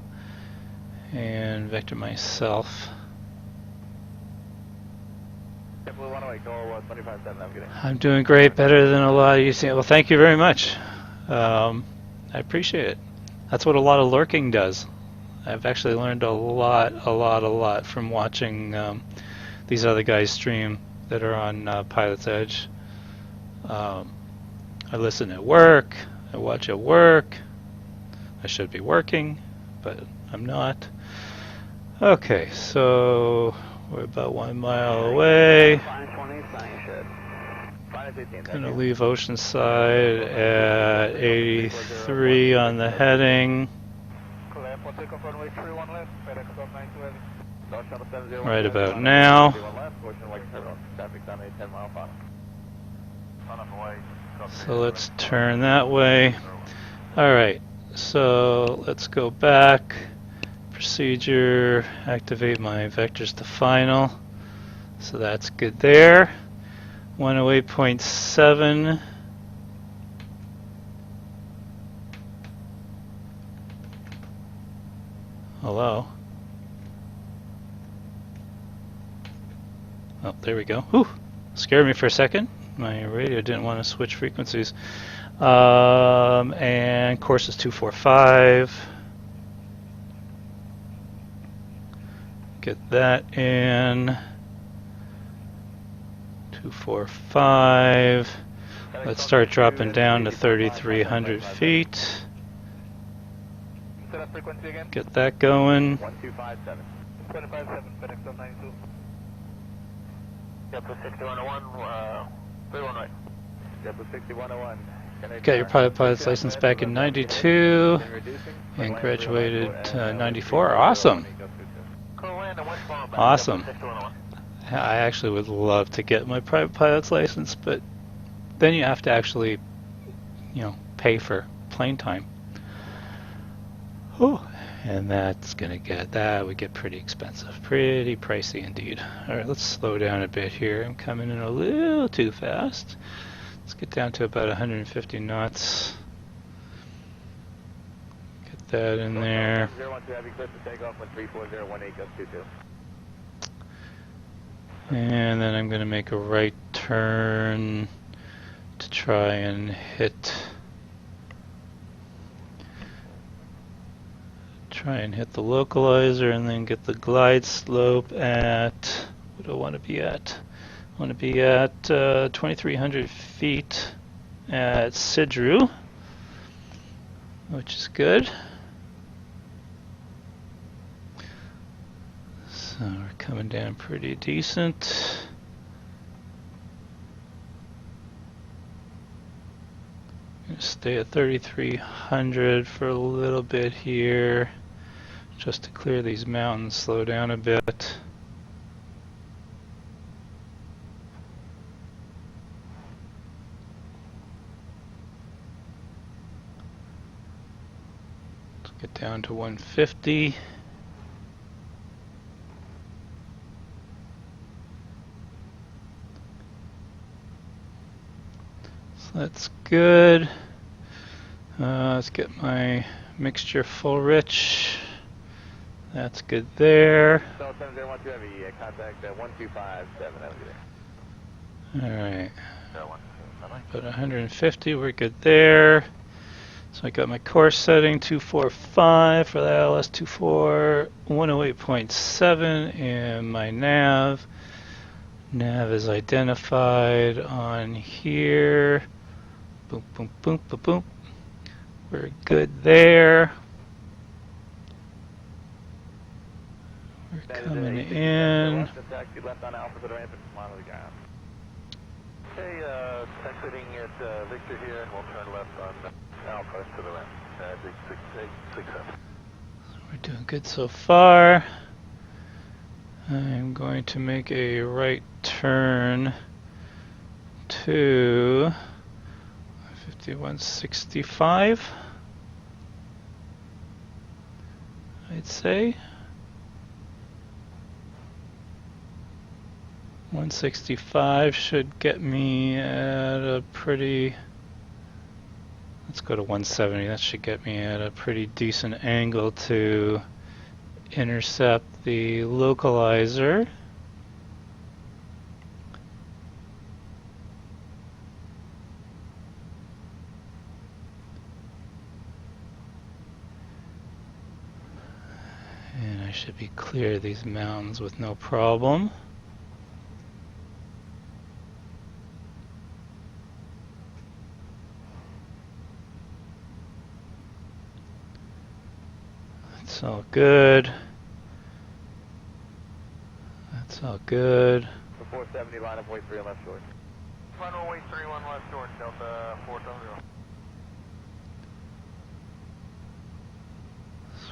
and vector myself. I'm doing great, better than a lot of you see. Well, thank you very much. I appreciate it. That's what a lot of lurking does. I've actually learned a lot from watching these other guys stream that are on Pilot's Edge. I listen at work, I watch at work. I should be working, but I'm not. Okay, so we're about 1 mile away. Gonna leave Oceanside at 83 on the heading. Right about now. So let's turn that way. Alright, so let's go back. Procedure, activate my vectors to final. So that's good there. 108.7. Hello. Oh, there we go. Whew. Scared me for a second. My radio didn't want to switch frequencies. And course is 245. Get that in. 245. Let's start dropping down to 3,300 feet. Get that going. 1257. 257, Yep, 6101, 318. Yep, 6101. Got your pilot's license back in 92 and graduated 94. Awesome. Awesome. I actually would love to get my private pilot's license, but then you have to actually, you know, pay for plane time. Oh, and that's gonna would get pretty expensive, pretty pricey indeed. All right, let's slow down a bit here. I'm coming in a little too fast. Let's get down to about 150 knots. Get that in there. And then I'm gonna make a right turn to try and hit the localizer and then get the glide slope at, what do I want to be at? I want to be at 2,300 feet at Sidru, which is good. So we're coming down pretty decent. Gonna stay at 3,300 for a little bit here, just to clear these mountains, slow down a bit. Let's get down to 150. So that's good. Let's get my mixture full rich. That's good there. So 7012 Heavy, contact 1257, that was good. Alright. 01, About 150, we're good there. So I got my course setting 245 for the ILS 24 108.7 and my nav. Nav is identified on here. Boom, boom, boom, boom, boom. We're good there. We're coming in. Left on Alpha to the ramp and monitor the ground. Okay, exiting at Victor here, and we'll turn left on Alpha to the ramp. 667. We're doing good so far. I'm going to make a right turn to 5165, I'd say. 165 should get me at a pretty, let's go to 170, that should get me at a pretty decent angle to intercept the localizer. And I should be clear of these mountains with no problem. That's all good. That's all good. 470, line of way 3 on left short. Runway 31 left short, Delta 470.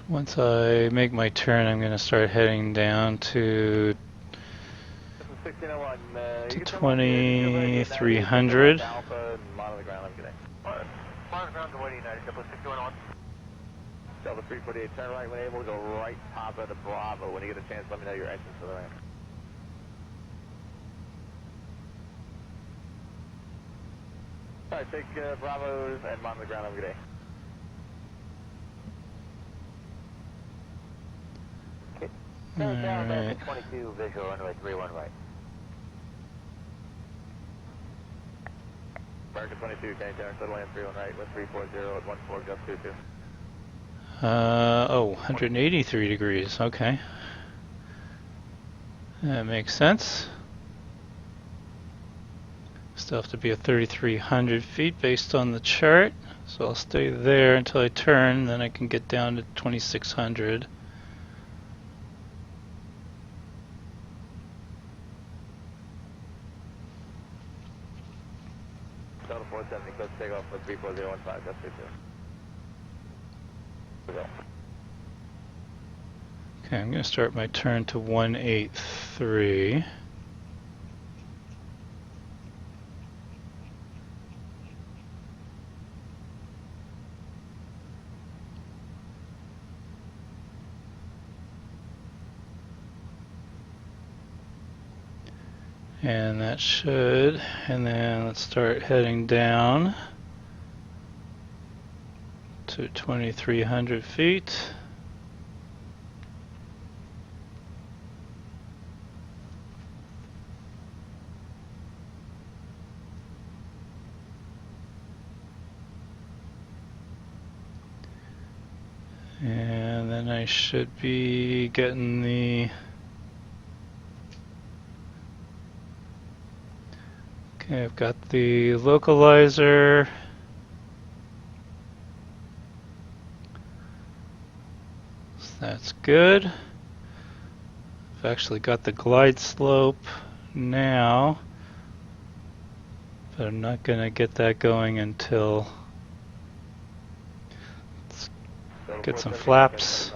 Once I make my turn, I'm going to start heading down to 2300. Delta 348, turn right when able, go right top of the Bravo. When you get a chance, let me know your entrance to the ramp. Alright, take Bravos and monitor the ground. Have a good day. Alright. 22, visual runway 31 right. American 22, can you turn to land 31 right with 340 at 14 gust 22. Oh, 183 degrees, okay. That makes sense. Still have to be at 3,300 feet based on the chart. So I'll stay there until I turn, then I can get down to 2,600. Delta 470, close take off with 34015, gust 22. Okay, I'm going to start my turn to 183. And that should, and then let's start heading down to 2,300 feet. And then I should be getting the, okay, I've got the localizer. So that's good. I've actually got the glide slope now, but I'm not going to get that going until, let's get some flaps.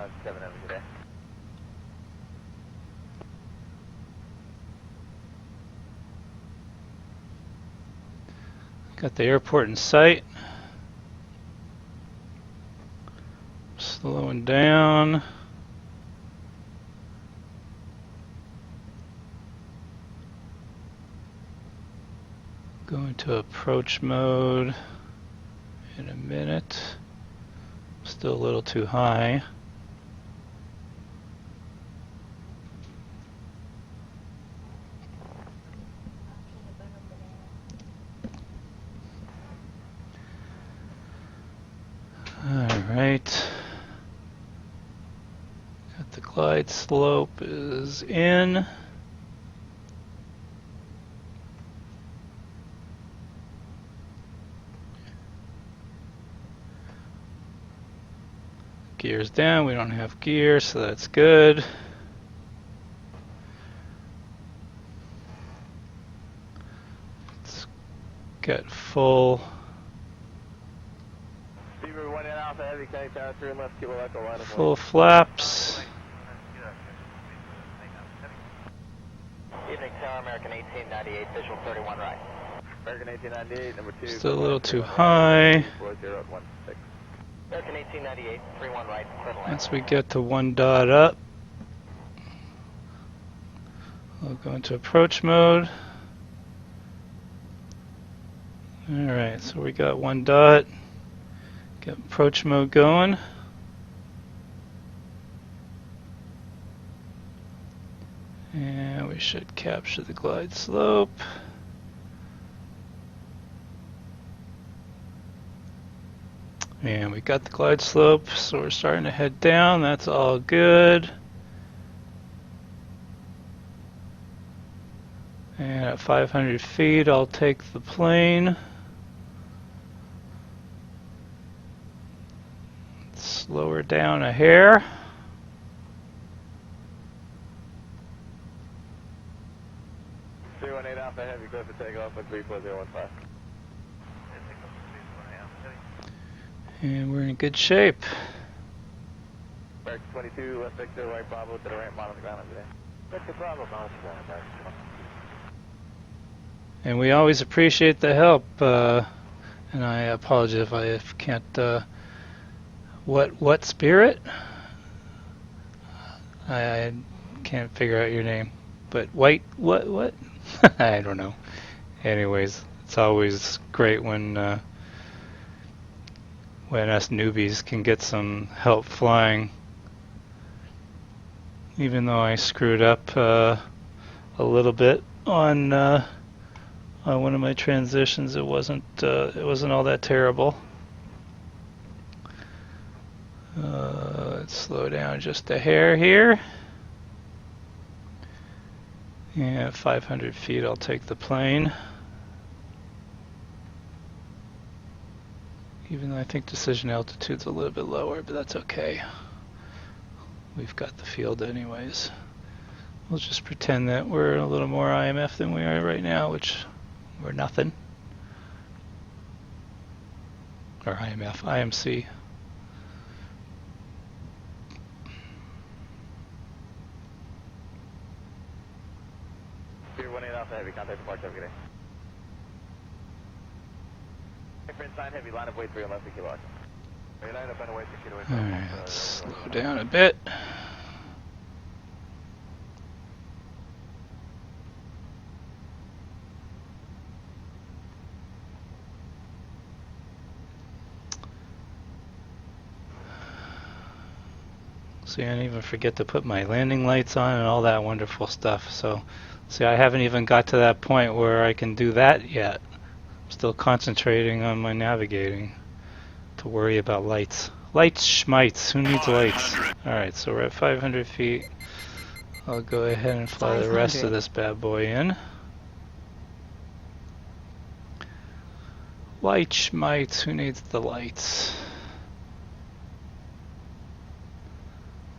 Got the airport in sight. Slowing down. Going to approach mode in a minute. Still a little too high. Alright. Got the glide slope is in. Gears down, we don't have gear, so that's good. Let's get full. Full flaps. Evening Tower, American 1898, visual 31 right. American 1898, number 2. Still a little too high. 4016. American 1898, 31 right, clear left. Once we get to 1 dot up, we'll go into approach mode. Alright, so we got 1 dot. Get approach mode going. And we should capture the glide slope. And we got the glide slope, so we're starting to head down. That's all good. And at 500 feet, I'll take the plane. Slow her down a hair. Alpha Heavy, clear for takeoff at 34015. And we're in good shape. American 22, left Victor, right Bravo to the ramp, on the ground over there. Victor Bravo, on the ground, back. And we always appreciate the help. And I apologize if I can't. What spirit? I can't figure out your name. But what? I don't know. Anyways, it's always great when us newbies can get some help flying. Even though I screwed up a little bit on one of my transitions, it wasn't all that terrible. Let's slow down just a hair here. Yeah, 500 feet, I'll take the plane. Even though I think decision altitude's a little bit lower, but that's okay. We've got the field anyways. We'll just pretend that we're a little more IMF than we are right now, which we're nothing. Or IMF, IMC. Heavy, contact departure, have a good day. Sign heavy, line of way 3 on left, kilo. Alright, let's slow down a bit. See, I didn't even forget to put my landing lights on and all that wonderful stuff. So, see, I haven't even got to that point where I can do that yet. I'm still concentrating on my navigating to worry about lights. Lights schmites, who needs lights? Alright, so we're at 500 feet. I'll go ahead and fly the rest of this bad boy in. Light schmites, who needs the lights?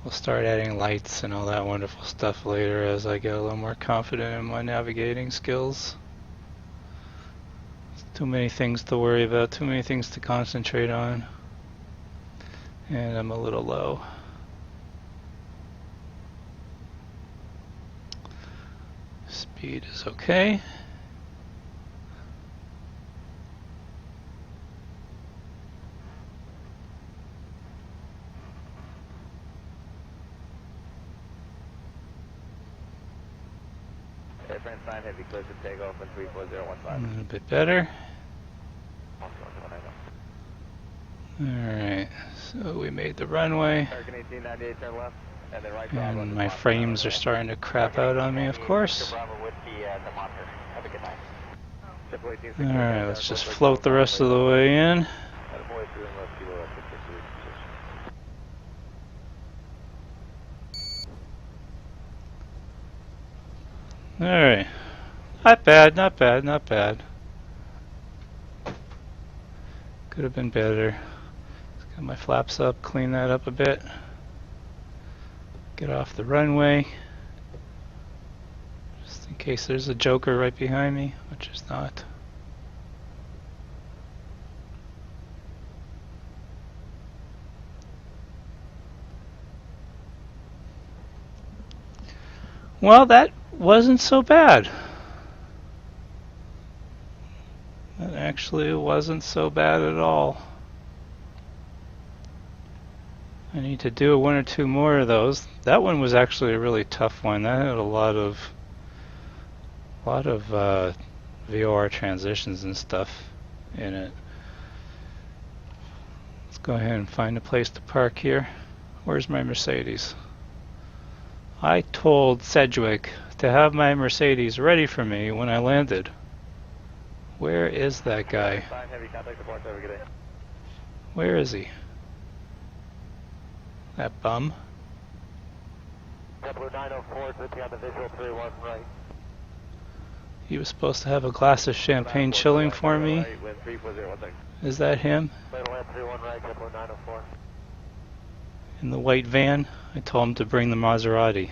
We'll start adding lights and all that wonderful stuff later as I get a little more confident in my navigating skills. There's too many things to worry about, too many things to concentrate on. And I'm a little low. Speed is okay. Heavy, clear to take off at 34015. A little bit better. Alright, so we made the runway. American 1898, turn left, and then right. And my frames are starting to crap out on me, of course. Alright, let's just float the rest of the way in. 2 and left kilo up to 6 position. Alright. Not bad, not bad, not bad. Could have been better. Got my flaps up, clean that up a bit. Get off the runway. Just in case there's a joker right behind me, which is not. Well, that wasn't so bad. That actually wasn't so bad at all. I need to do one or two more of those. That one was actually a really tough one. That had a lot of VOR transitions and stuff in it. Let's go ahead and find a place to park here. Where's my Mercedes? I told Sedgwick to have my Mercedes ready for me when I landed. Where is that guy? Where is he? That bum? He was supposed to have a glass of champagne chilling for me. Is that him? In the white van? I told him to bring the Maserati.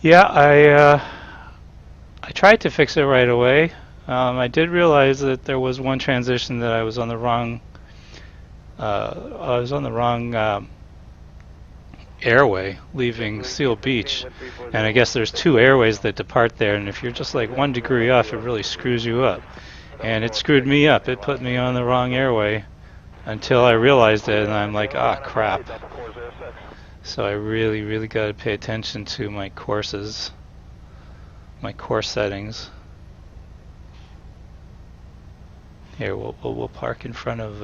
Yeah, I tried to fix it right away. I did realize that there was one transition that I was on the wrong. Airway leaving Seal Beach, and I guess there's two airways that depart there, and if you're just like 1 degree off, it really screws you up. And it screwed me up. It put me on the wrong airway until I realized it, and I'm like, ah, crap. So I really got to pay attention to my courses, my course settings. Here, we'll park in front of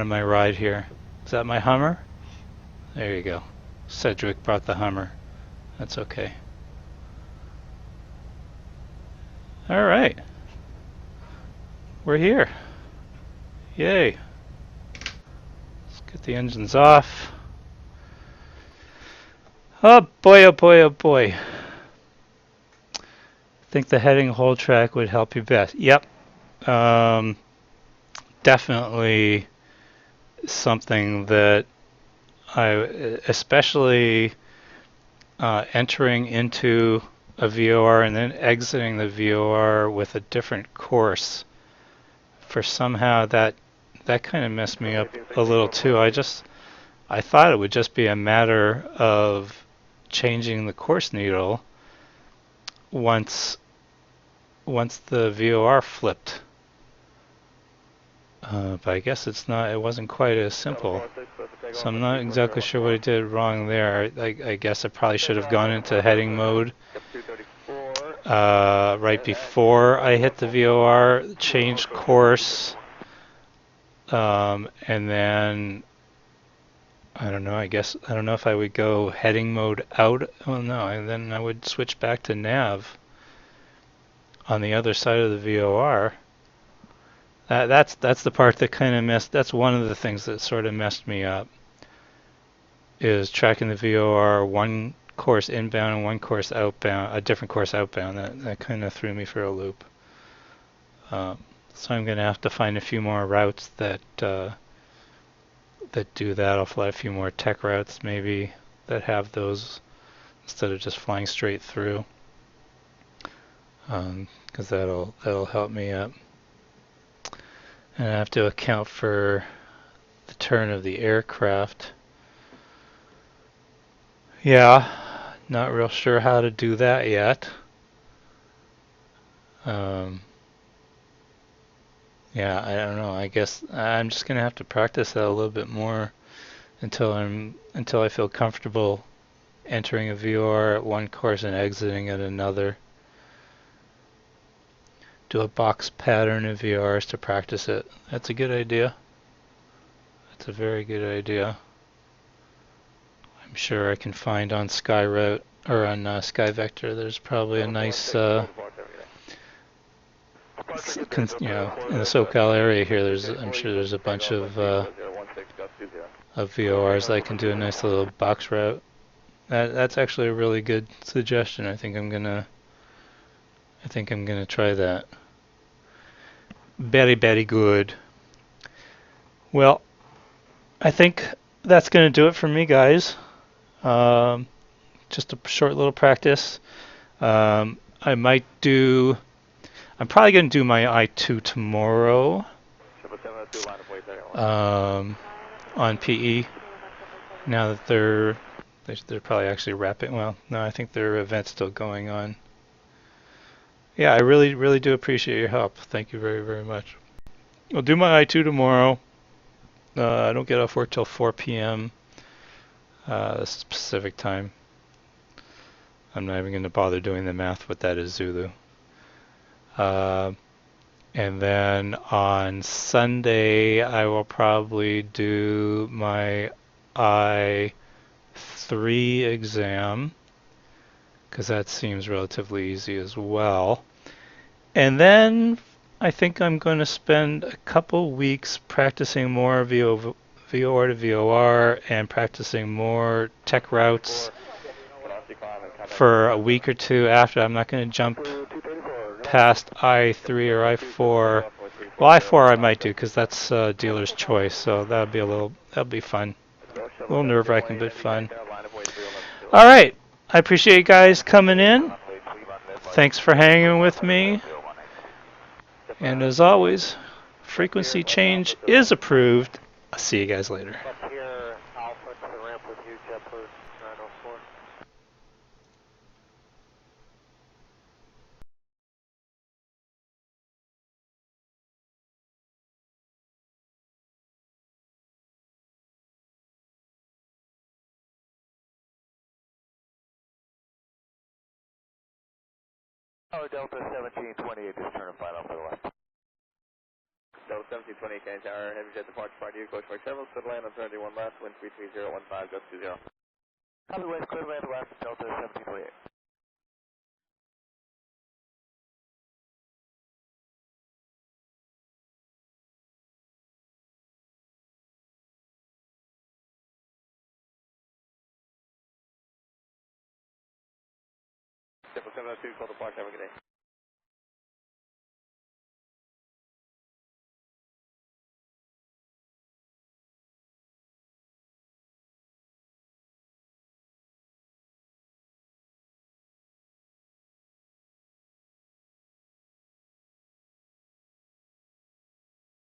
my ride here. Is that my Hummer? There you go. Sedgwick brought the Hummer. That's okay. All right. We're here. Yay. Let's get the engines off. Oh boy, oh boy, oh boy. I think the heading hold track would help you best. Yep. Definitely something that especially entering into a VOR and then exiting the VOR with a different course, for somehow that kind of messed me up a little too. I thought it would just be a matter of changing the course needle once the VOR flipped. But I guess it's not. It wasn't quite as simple. So I'm not exactly sure what I did wrong there. I guess I probably should have gone into heading mode right before I hit the VOR, changed course, and then I don't know. I don't know if I would go heading mode out. Oh no, and then I would switch back to nav on the other side of the VOR. That's the part that kind of messed. That's one of the things that sort of messed me up. Is tracking the VOR one course inbound and one course outbound, a different course outbound. That kind of threw me for a loop. So I'm going to have to find a few more routes that do that. I'll fly a few more tech routes maybe that have those instead of just flying straight through, because that'll help me up. And I have to account for the turn of the aircraft. Yeah, not real sure how to do that yet. Yeah, I don't know. I guess I'm just gonna have to practice that a little bit more until I feel comfortable entering a VOR at one course and exiting at another. Do a box pattern of VORs to practice it. That's a good idea. That's a very good idea. I I'm sure I can find on SkyRoute or on SkyVector. There's probably a nice, in the SoCal area here. I'm sure there's a bunch of VORs that can do a nice little box route. That's actually a really good suggestion. I think I'm gonna try that. Very, very good. Well, I think that's gonna do it for me, guys. Just a short little practice. I'm probably gonna do my I2 tomorrow. On PE. Now that they're probably actually wrapping. Well, no, I think their event's still going on. Yeah, I really, really do appreciate your help. Thank you very, very much. I'll do my I2 tomorrow. I don't get off work till 4 p.m. Pacific time. I'm not even going to bother doing the math what that is, Zulu. And then on Sunday, I will probably do my I3 exam, because that seems relatively easy as well. And then I think I'm going to spend a couple weeks practicing more VOR to VOR and practicing more tech routes for a week or two after. I'm not going to jump past I3 or I4. Well, I4 I might do because that's dealer's choice, so that'll be fun. A little nerve-wracking, but fun. All right, I appreciate you guys coming in. Thanks for hanging with me. And as always, frequency change is approved. I'll see you guys later. Delta 1728, just turn and flat off to the left. Delta 1728, Canadian Tower, heavy jet departure, part U, coach 47, split land on 31 left, wind 33015, gust 20. Copy west, clear land west, Delta 1728. Triple 702, call the park, have a good day.